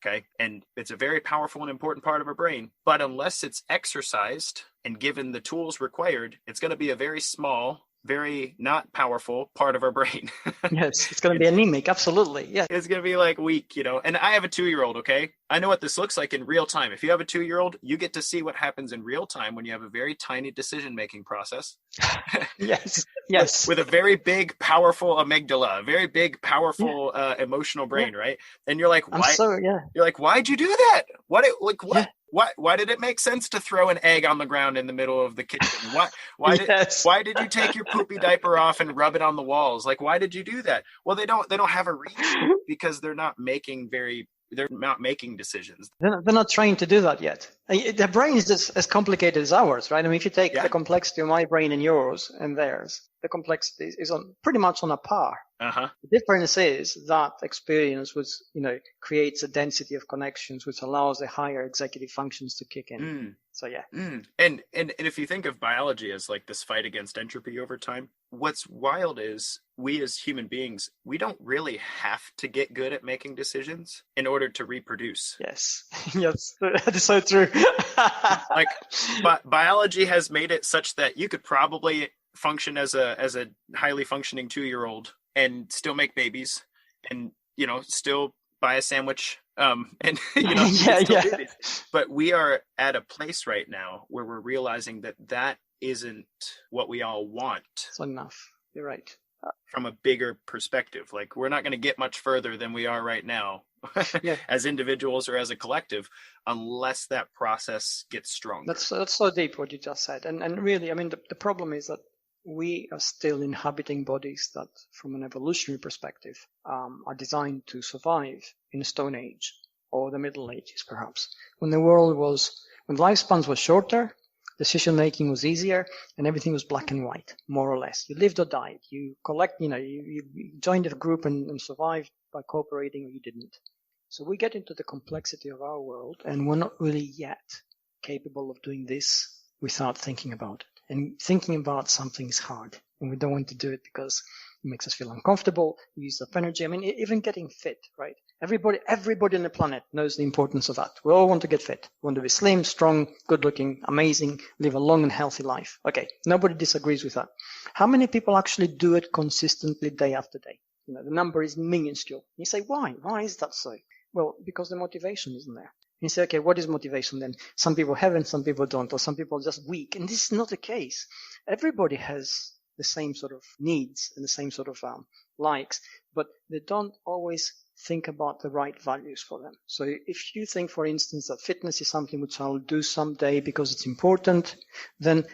Okay. And it's a very powerful and important part of our brain, but unless it's exercised and given the tools required, it's going to be a very small, very not powerful part of our brain. Yes, it's going to be anemic. Absolutely. Yeah. It's going to be like weak, And I have a 2-year-old. Okay. I know what this looks like in real time. If you have a 2-year-old, you get to see what happens in real time when you have a very tiny decision-making process. Yes. Yes. With a very big, powerful amygdala, a very big, powerful emotional brain, right? And you're like, why? You're like, why'd you do that? What? Yeah. Why did it make sense to throw an egg on the ground in the middle of the kitchen? Why did you take your poopy diaper off and rub it on the walls? Like, why did you do that? Well, they don't have a reason because they're not making decisions. They're not trained to do that yet. Their brain is just as complicated as ours, right? I mean, if you take the complexity of my brain and yours and theirs, the complexity is pretty much on a par. Uh-huh. The difference is that experience creates a density of connections which allows the higher executive functions to kick in. So And if you think of biology as like this fight against entropy over time, what's wild is we as human beings, we don't really have to get good at making decisions in order to reproduce. Yes. Yes. That is so true. Like biology has made it such that you could probably function as a highly functioning 2-year-old and still make babies and, still buy a sandwich. And, do these. But we are at a place right now where we're realizing that isn't what we all want. It's enough. You're right. From a bigger perspective, like we're not going to get much further than we are right now as individuals or as a collective, unless that process gets stronger. That's so deep what you just said. And really, I mean, the problem is that we are still inhabiting bodies that, from an evolutionary perspective, are designed to survive in the Stone Age or the Middle Ages, perhaps, when lifespans were shorter, decision-making was easier, and everything was black and white, more or less. You lived or died. You you joined a group and survived by cooperating, or you didn't. So we get into the complexity of our world, and we're not really yet capable of doing this without thinking about it. And thinking about something is hard, and we don't want to do it because it makes us feel uncomfortable, use up energy. I mean, even getting fit, right? Everybody on the planet knows the importance of that. We all want to get fit. We want to be slim, strong, good-looking, amazing, live a long and healthy life. Okay, nobody disagrees with that. How many people actually do it consistently day after day? The number is minuscule. You say, why? Why is that so? Well, because the motivation isn't there. You say, okay, what is motivation then? Some people have and some people don't, or some people are just weak. And this is not the case. Everybody has the same sort of needs and the same sort of likes, but they don't always think about the right values for them. So if you think, for instance, that fitness is something which I'll do someday because it's important, then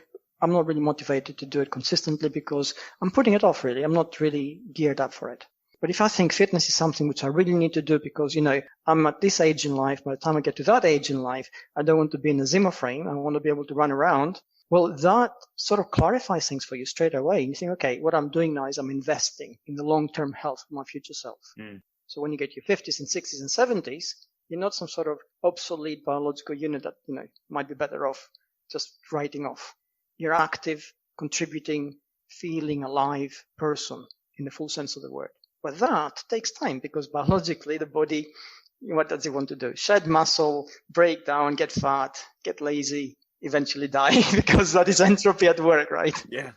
I'm not really motivated to do it consistently because I'm putting it off really. I'm not really geared up for it. But if I think fitness is something which I really need to do because, I'm at this age in life, by the time I get to that age in life, I don't want to be in a Zimmer frame. I want to be able to run around. Well, that sort of clarifies things for you straight away. And you think, okay, what I'm doing now is I'm investing in the long-term health of my future self. So when you get your 50s and 60s and 70s, you're not some sort of obsolete biological unit that, might be better off just writing off. You're active, contributing, feeling alive person in the full sense of the word. But that takes time because biologically the body, what does it want to do? Shed muscle, break down, get fat, get lazy, eventually die because that is entropy at work, right? Yeah,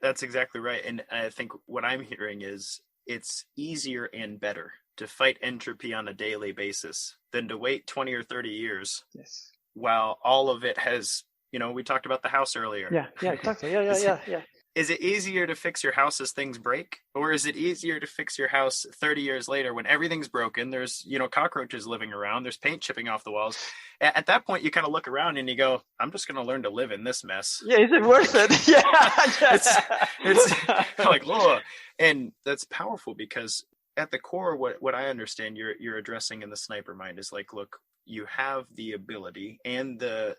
that's exactly right. And I think what I'm hearing is it's easier and better to fight entropy on a daily basis than to wait 20 or 30 years. Yes. While all of it has, we talked about the house earlier. Yeah, exactly. Yeah. Is it easier to fix your house as things break? Or is it easier to fix your house 30 years later when everything's broken? There's, cockroaches living around. There's paint chipping off the walls. At that point, you kind of look around and you go, I'm just going to learn to live in this mess. Yeah, is it worth it? Yeah. It's like, whoa. And that's powerful because at the core, what I understand you're addressing in the sniper mind is like, look, you have the ability and the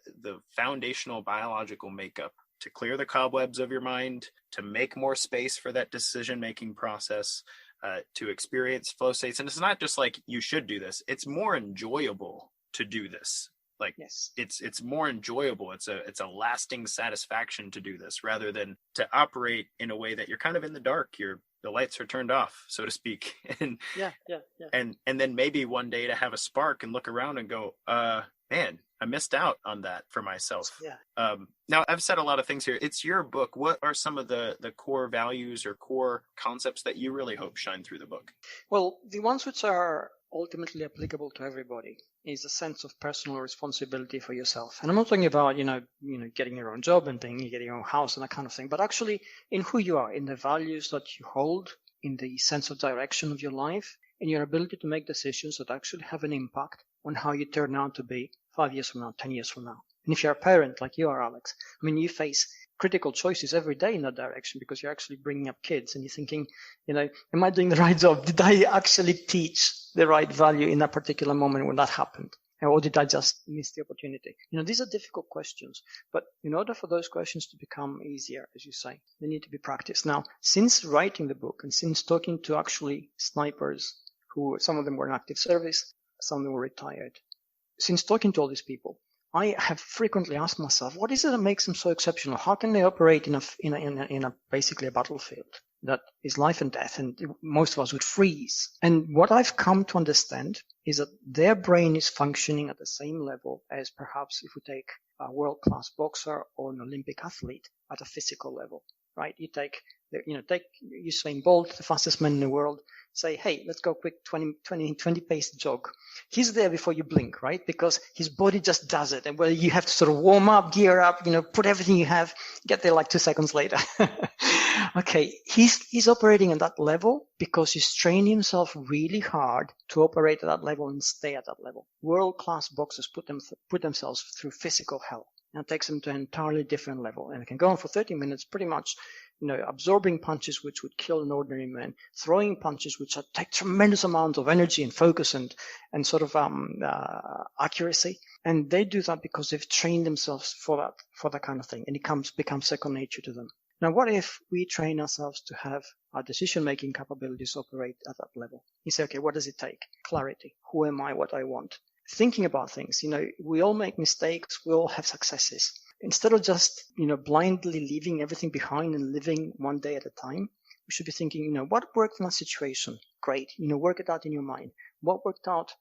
foundational biological makeup to clear the cobwebs of your mind, to make more space for that decision-making process, to experience flow states. And it's not just like you should do this. It's more enjoyable to do this. Like, yes, it's more enjoyable. It's a lasting satisfaction to do this rather than to operate in a way that you're kind of in the dark. The lights are turned off, so to speak. And yeah. And then maybe one day to have a spark and look around and go, man, I missed out on that for myself. Yeah. Now, I've said a lot of things here. It's your book. What are some of the core values or core concepts that you really hope shine through the book? Well, the ones which are ultimately applicable to everybody is a sense of personal responsibility for yourself. And I'm not talking about, getting your own job and getting your own house and that kind of thing, but actually in who you are, in the values that you hold, in the sense of direction of your life, in your ability to make decisions that actually have an impact on how you turn out to be 5 years from now, 10 years from now. And if you're a parent like you are, Alex, you face critical choices every day in that direction because you're actually bringing up kids and you're thinking, am I doing the right job? Did I actually teach the right value in that particular moment when that happened? Or did I just miss the opportunity? These are difficult questions, but in order for those questions to become easier, as you say, they need to be practiced. Now, since writing the book and since talking to actually snipers who, some of them were in active service, some of them were retired, since talking to all these people, I have frequently asked myself, what is it that makes them so exceptional? How can they operate in a basically a battlefield that is life and death, and most of us would freeze? And what I've come to understand is that their brain is functioning at the same level as perhaps if we take a world-class boxer or an Olympic athlete at a physical level, right? You take Usain Bolt, the fastest man in the world, say, hey, let's go quick 20 pace jog. He's there before you blink, right? Because his body just does it. And you have to sort of warm up, gear up, put everything you have, get there like 2 seconds later. Okay. He's operating at that level because he's trained himself really hard to operate at that level and stay at that level. World-class boxers put themselves through physical hell. And it takes them to an entirely different level. And it can go on for 30 minutes, pretty much, absorbing punches which would kill an ordinary man, throwing punches which take tremendous amount of energy and focus and sort of accuracy. And they do that because they've trained themselves for that kind of thing. And it becomes second nature to them. Now, what if we train ourselves to have our decision-making capabilities operate at that level? You say, okay, what does it take? Clarity. Who am I? What I want? Thinking about things. We all make mistakes. We all have successes. Instead of just, blindly leaving everything behind and living one day at a time, we should be thinking, what worked in that situation? Great. Work it out in your mind. What worked out?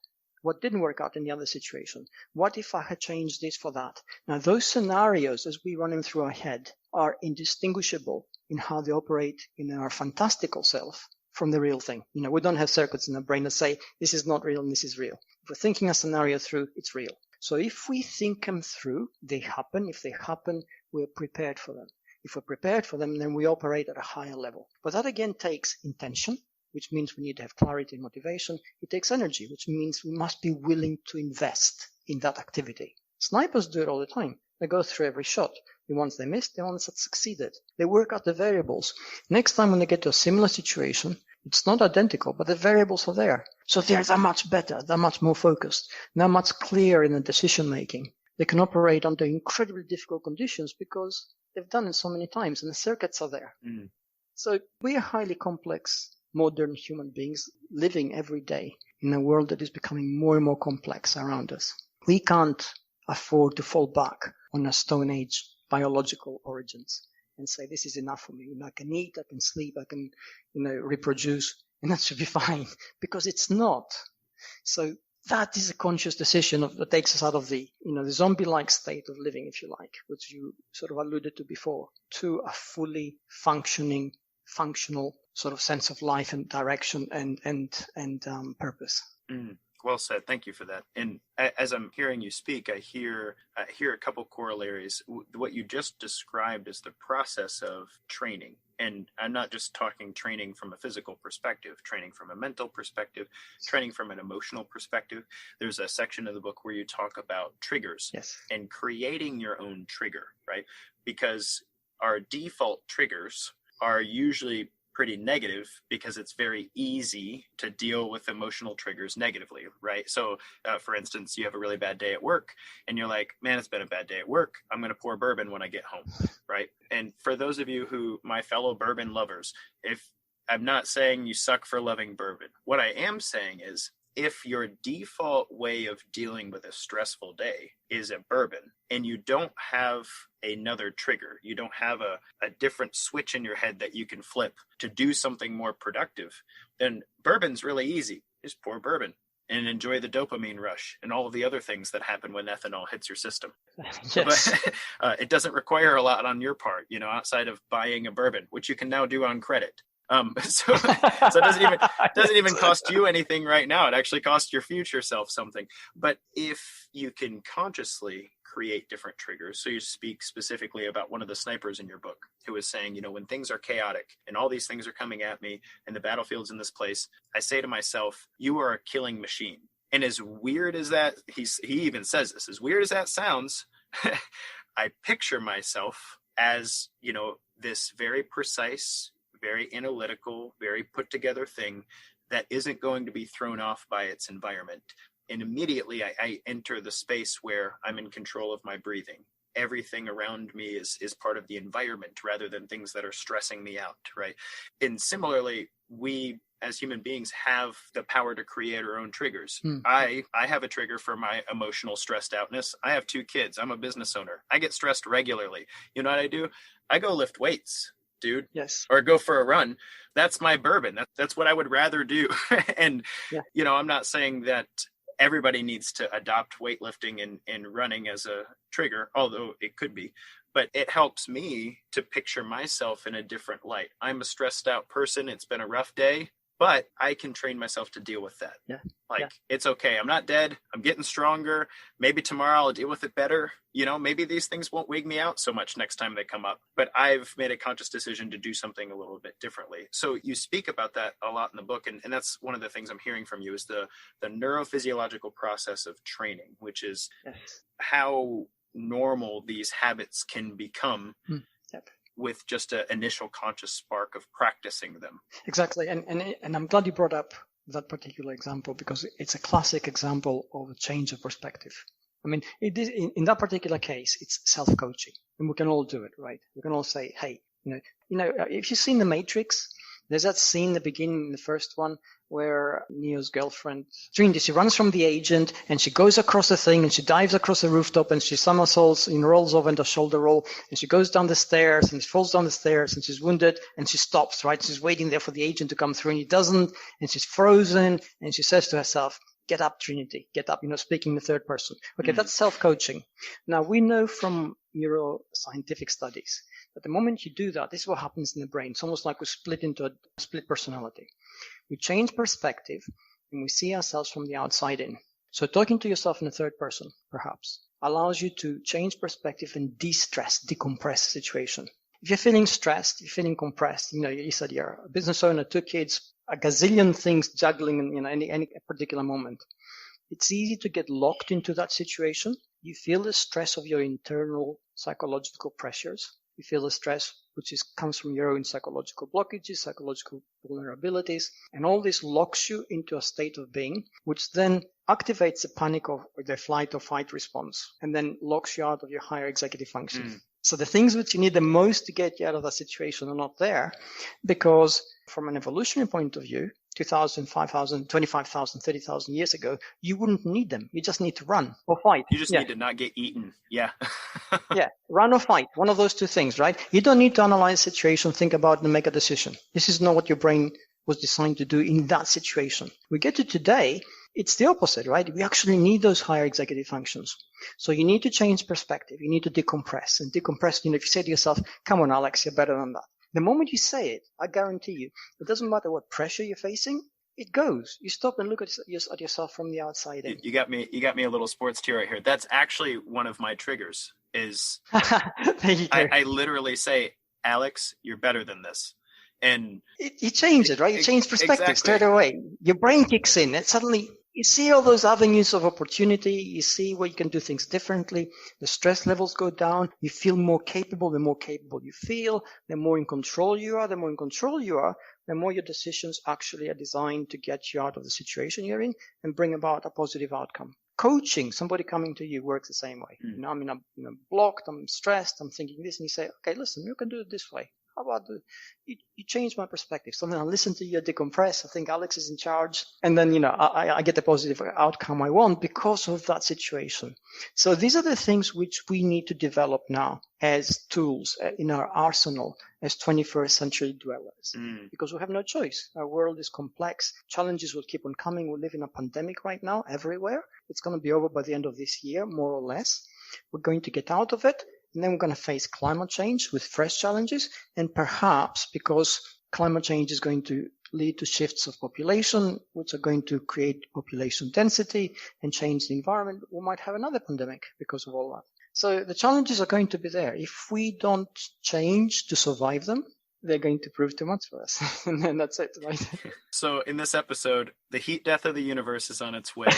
What didn't work out in the other situation? What if I had changed this for that? Now, those scenarios, as we run them through our head, are indistinguishable in how they operate in our fantastical self from the real thing. We don't have circuits in our brain that say, this is not real and this is real. If we're thinking a scenario through, it's real. So if we think them through, they happen. If they happen, we're prepared for them. If we're prepared for them, then we operate at a higher level. But that again takes intention, which means we need to have clarity and motivation. It takes energy, which means we must be willing to invest in that activity. Snipers do it all the time. They go through every shot. The ones they missed, the ones that succeeded. They work out the variables. Next time when they get to a similar situation, it's not identical, but the variables are there. So they're that much better, that much more focused, that much clearer in the decision making. They can operate under incredibly difficult conditions because they've done it so many times and the circuits are there. Mm. So we are highly complex, modern human beings living every day in a world that is becoming more and more complex around us. We can't afford to fall back on a Stone Age biological origins and say, this is enough for me. I can eat, I can sleep, I can, reproduce, and that should be fine, because it's not. So that is a conscious decision that takes us out of the zombie-like state of living, if you like, which you sort of alluded to before, to a fully functional sort of sense of life and direction and purpose. Mm. Well said. Thank you for that. And as I'm hearing you speak, I hear a couple corollaries. What you just described is the process of training. And I'm not just talking training from a physical perspective, training from a mental perspective, training from an emotional perspective. There's a section of the book where you talk about triggers. Yes. And creating your own trigger, right? Because our default triggers are usually pretty negative because it's very easy to deal with emotional triggers negatively, right? So, for instance, you have a really bad day at work and you're like, man, it's been a bad day at work. I'm going to pour bourbon when I get home, right? And for those of you my fellow bourbon lovers, if I'm not saying you suck for loving bourbon, what I am saying is if your default way of dealing with a stressful day is a bourbon and you don't have another trigger, you don't have a different switch in your head that you can flip to do something more productive, then bourbon's really easy. Just pour bourbon and enjoy the dopamine rush and all of the other things that happen when ethanol hits your system. Yes. But it doesn't require a lot on your part, outside of buying a bourbon, which you can now do on credit. So it doesn't even cost you anything right now. It actually costs your future self something. But if you can consciously create different triggers, so you speak specifically about one of the snipers in your book who was saying, when things are chaotic and all these things are coming at me and the battlefield's in this place, I say to myself, you are a killing machine. And as weird as that, he even says this, as weird as that sounds, I picture myself as, this very precise, very analytical, very put together thing that isn't going to be thrown off by its environment. And immediately I enter the space where I'm in control of my breathing. Everything around me is part of the environment rather than things that are stressing me out, right? And similarly, we as human beings have the power to create our own triggers. I have a trigger for my emotional stressed outness. I have 2 kids. I'm a business owner. I get stressed regularly. You know what I do? I go lift weights, dude. Yes. Or go for a run. That's my bourbon. That's what I would rather do. And, I'm not saying that everybody needs to adopt weightlifting and running as a trigger, although it could be. But it helps me to picture myself in a different light. I'm a stressed out person. It's been a rough day, but I can train myself to deal with that. It's okay. I'm not dead. I'm getting stronger. Maybe tomorrow I'll deal with it better. Maybe these things won't wig me out so much next time they come up, but I've made a conscious decision to do something a little bit differently. So you speak about that a lot in the book. And that's one of the things I'm hearing from you is the neurophysiological process of training, which is how normal these habits can become with just an initial conscious spark of practicing them. Exactly. And I'm glad you brought up that particular example because it's a classic example of a change of perspective. I mean, it is in that particular case, it's self-coaching, and we can all do it, right? We can all say, hey, if you've seen The Matrix, there's that scene in the beginning, the first one, where Neo's girlfriend, Trinity, she runs from the agent and she goes across the thing and she dives across the rooftop and she somersaults and rolls over into a shoulder roll and she goes down the stairs and she falls down the stairs and she's wounded and she stops, right? She's waiting there for the agent to come through and he doesn't and she's frozen and she says to herself, get up, Trinity, get up, speaking in the third person. Okay, that's self-coaching. Now, we know from neuroscientific studies that the moment you do that, this is what happens in the brain. It's almost like we split into a split personality. We change perspective and we see ourselves from the outside in. So talking to yourself in the third person, perhaps, allows you to change perspective and de-stress, decompress the situation. If you're feeling stressed, you're feeling compressed, you said you're a business owner, 2 kids, a gazillion things juggling in any particular moment. It's easy to get locked into that situation. You feel the stress of your internal psychological pressures. You feel the stress which comes from your own psychological blockages, psychological vulnerabilities, and all this locks you into a state of being, which then activates the panic or the flight or fight response, and then locks you out of your higher executive function. So the things which you need the most to get you out of that situation are not there, because from an evolutionary point of view, 2,000, 5,000, 25,000, 30,000 years ago, you wouldn't need them. You just need to run or fight. You just need to not get eaten. Yeah. Yeah. Run or fight. One of those two things, right? You don't need to analyze the situation, think about it, and make a decision. This is not what your brain was designed to do in that situation. We get to today, it's the opposite, right? We actually need those higher executive functions. So you need to change perspective. You need to decompress. And decompress, if you say to yourself, come on, Alex, you're better than that. The moment you say it, I guarantee you, it doesn't matter what pressure you're facing, it goes. You stop and look at yourself from the outside in. You got me a little sports tee right here. That's actually one of my triggers is I literally say, Alex, you're better than this. And you change it, right? You change perspective straight away. Your brain kicks in and suddenly you see all those avenues of opportunity. You see where you can do things differently. The stress levels go down. You feel more capable. The more capable you feel, the more in control you are. The more in control you are, the more your decisions actually are designed to get you out of the situation you're in and bring about a positive outcome. Coaching, somebody coming to you works the same way. I'm blocked, I'm stressed, I'm thinking this, and you say, okay, listen, you can do it this way. How about you change my perspective? So then I listen to you, decompress. I think Alex is in charge. And then, I get the positive outcome I want because of that situation. So these are the things which we need to develop now as tools in our arsenal as 21st century dwellers. Because we have no choice. Our world is complex. Challenges will keep on coming. We live in a pandemic right now everywhere. It's going to be over by the end of this year, more or less. We're going to get out of it. And then we're going to face climate change with fresh challenges. And perhaps because climate change is going to lead to shifts of population, which are going to create population density and change the environment, we might have another pandemic because of all that. So the challenges are going to be there. If we don't change to survive them, they're going to prove too much for us. And then that's it, right? So in this episode, the heat death of the universe is on its way.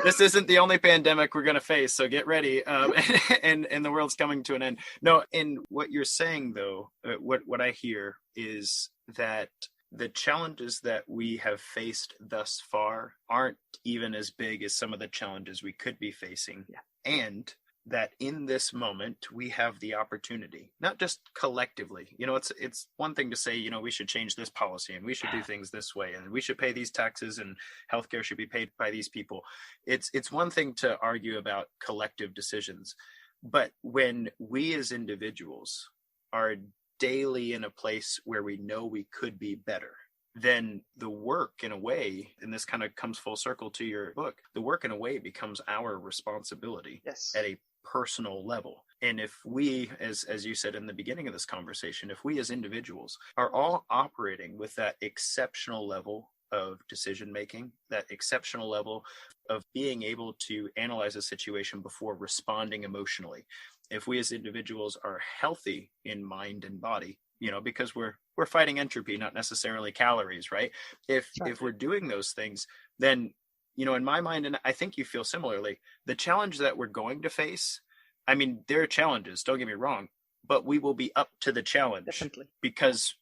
This isn't the only pandemic we're going to face, so get ready. And the world's coming to an end. No, in what you're saying, though, what I hear is that the challenges that we have faced thus far aren't even as big as some of the challenges we could be facing. Yeah. And that in this moment we have the opportunity, not just collectively, it's one thing to say, we should change this policy and we should do things this way and we should pay these taxes and healthcare should be paid by these people. It's one thing to argue about collective decisions, but when we as individuals are daily in a place where we know we could be better, then the work in a way, and this kind of comes full circle to your book, the work in a way becomes our responsibility. Yes. At a personal level. And if we, as you said in the beginning of this conversation, if we as individuals are all operating with that exceptional level of decision making, that exceptional level of being able to analyze a situation before responding emotionally, if we as individuals are healthy in mind and body, because we're fighting entropy, not necessarily calories, right? If we're doing those things, then in my mind, and I think you feel similarly, the challenge that we're going to face, I mean, there are challenges, don't get me wrong, but we will be up to the challenge. Definitely. because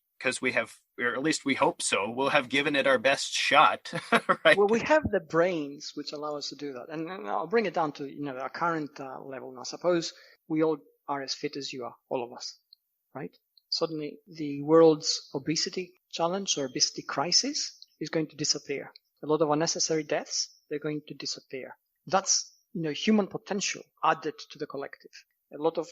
we have, or at least we hope so, we'll have given it our best shot, right? Well, we have the brains which allow us to do that. And I'll bring it down to, our current level now. Suppose we all are as fit as you are, all of us, right? Suddenly the world's obesity challenge or obesity crisis is going to disappear. A lot of unnecessary deaths, they're going to disappear. That's, human potential added to the collective. A lot of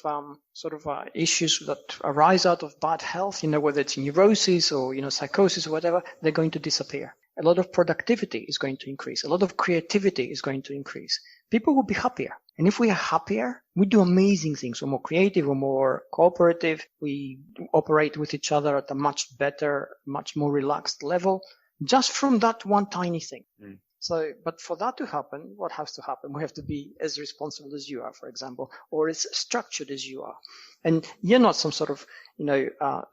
issues that arise out of bad health, whether it's neurosis or, psychosis or whatever, they're going to disappear. A lot of productivity is going to increase. A lot of creativity is going to increase. People will be happier. And if we are happier, we do amazing things. We're more creative, we're more cooperative. We operate with each other at a much better, much more relaxed level, just from that one tiny thing. So, but for that to happen, what has to happen? We have to be as responsible as you are, for example, or as structured as you are. And you're not some sort of,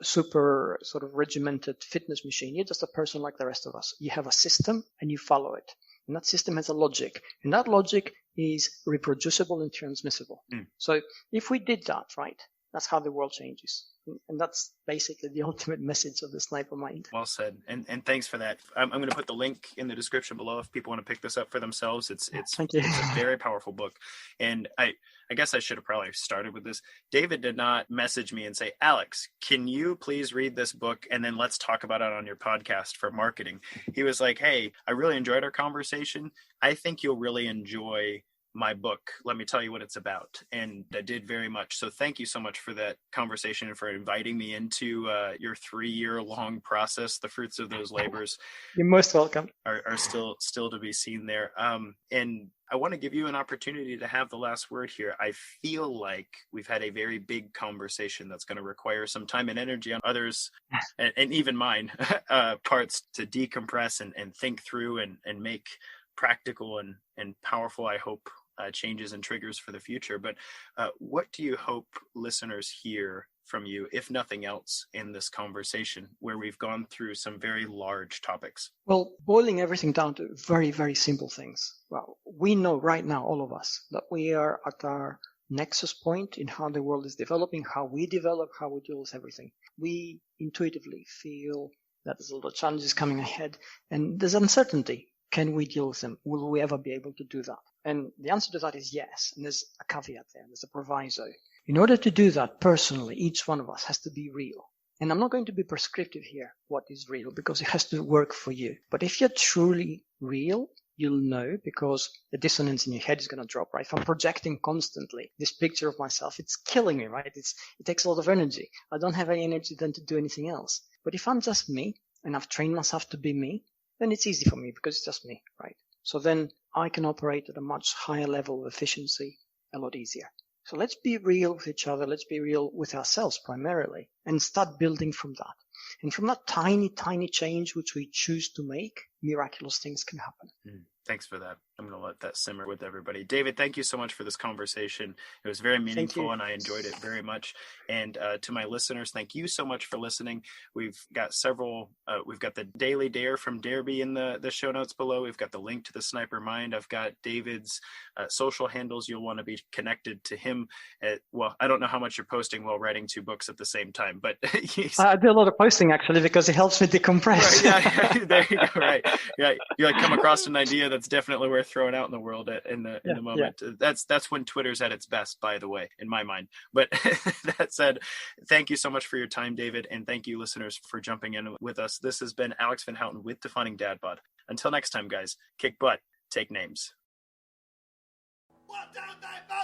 super sort of regimented fitness machine. You're just a person like the rest of us. You have a system and you follow it. And that system has a logic. And that logic is reproducible and transmissible. So if we did that, right, that's how the world changes. And that's basically the ultimate message of the Sniper Mind. Well said. And thanks for that. I'm going to put the link in the description below if people want to pick this up for themselves. It's a very powerful book. And I guess I should have probably started with this. David did not message me and say, Alex, can you please read this book and then let's talk about it on your podcast for marketing? He was like, hey, I really enjoyed our conversation. I think you'll really enjoy my book. Let me tell you what it's about. And I did very much. So thank you so much for that conversation and for inviting me into your 3-year-long process. The fruits of those labors You're most welcome. Are still to be seen there. And I want to give you an opportunity to have the last word here. I feel like we've had a very big conversation that's going to require some time and energy on others and even mine parts to decompress and think through and make practical and powerful, I hope, changes and triggers for the future. But what do you hope listeners hear from you, if nothing else, in this conversation where we've gone through some very large topics? Well, boiling everything down to very, very simple things. Well, we know right now, all of us, that we are at our nexus point in how the world is developing, how we develop, how we deal with everything. We intuitively feel that there's a lot of challenges coming ahead and there's uncertainty. Can we deal with them? Will we ever be able to do that? And the answer to that is yes. And there's a caveat there. There's a proviso. In order to do that personally, each one of us has to be real. And I'm not going to be prescriptive here, what is real, because it has to work for you. But if you're truly real, you'll know, because the dissonance in your head is going to drop, right? If I'm projecting constantly this picture of myself, it's killing me, right? It takes a lot of energy. I don't have any energy then to do anything else. But if I'm just me, and I've trained myself to be me, then it's easy for me because it's just me, right? So then I can operate at a much higher level of efficiency, a lot easier. So let's be real with each other. Let's be real with ourselves primarily and start building from that. And from that tiny, tiny change which we choose to make, miraculous things can happen. Thanks for that. I'm going to let that simmer with everybody. David, thank you so much for this conversation. It was very meaningful and I enjoyed it very much. And to my listeners, thank you so much for listening. We've got we've got the Daily Dare from Derby in the show notes below. We've got the link to the Sniper Mind. I've got David's social handles. You'll want to be connected to him. I don't know how much you're posting while writing 2 books at the same time, but I do a lot of posting actually because it helps me decompress. Right, yeah, there you go. Right. Yeah. You come across an idea that's definitely worth throwing out in the world in the moment. Yeah. That's when Twitter's at its best, by the way, in my mind. But that said, thank you so much for your time, David, and thank you, listeners, for jumping in with us. This has been Alex VanHouten with Defining Dad Bod. Until next time, guys, kick butt, take names. 1, 2, 3, 4.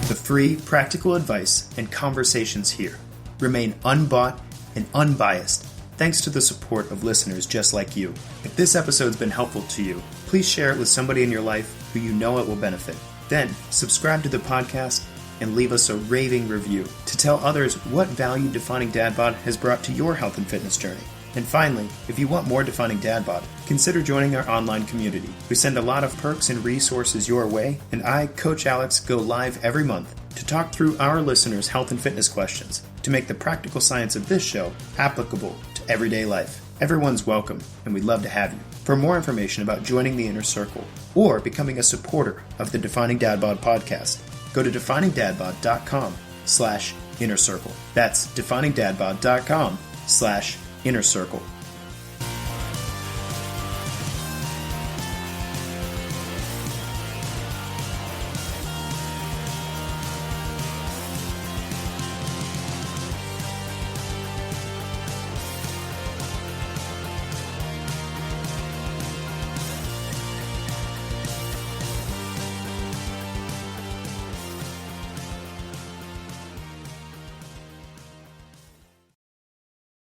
The free, practical advice and conversations here remain unbought and unbiased thanks to the support of listeners just like you. If this episode's been helpful to you, please share it with somebody in your life who you know it will benefit. Then, subscribe to the podcast and leave us a raving review to tell others what value Defining Dad Bod has brought to your health and fitness journey. And finally, if you want more Defining Dad Bod, consider joining our online community. We send a lot of perks and resources your way, and I, Coach Alex, go live every month to talk through our listeners' health and fitness questions to make the practical science of this show applicable to everyday life. Everyone's welcome, and we'd love to have you. For more information about joining the Inner Circle or becoming a supporter of the Defining Dad Bod podcast, go to definingdadbod.com/inner circle. That's definingdadbod.com/inner circle.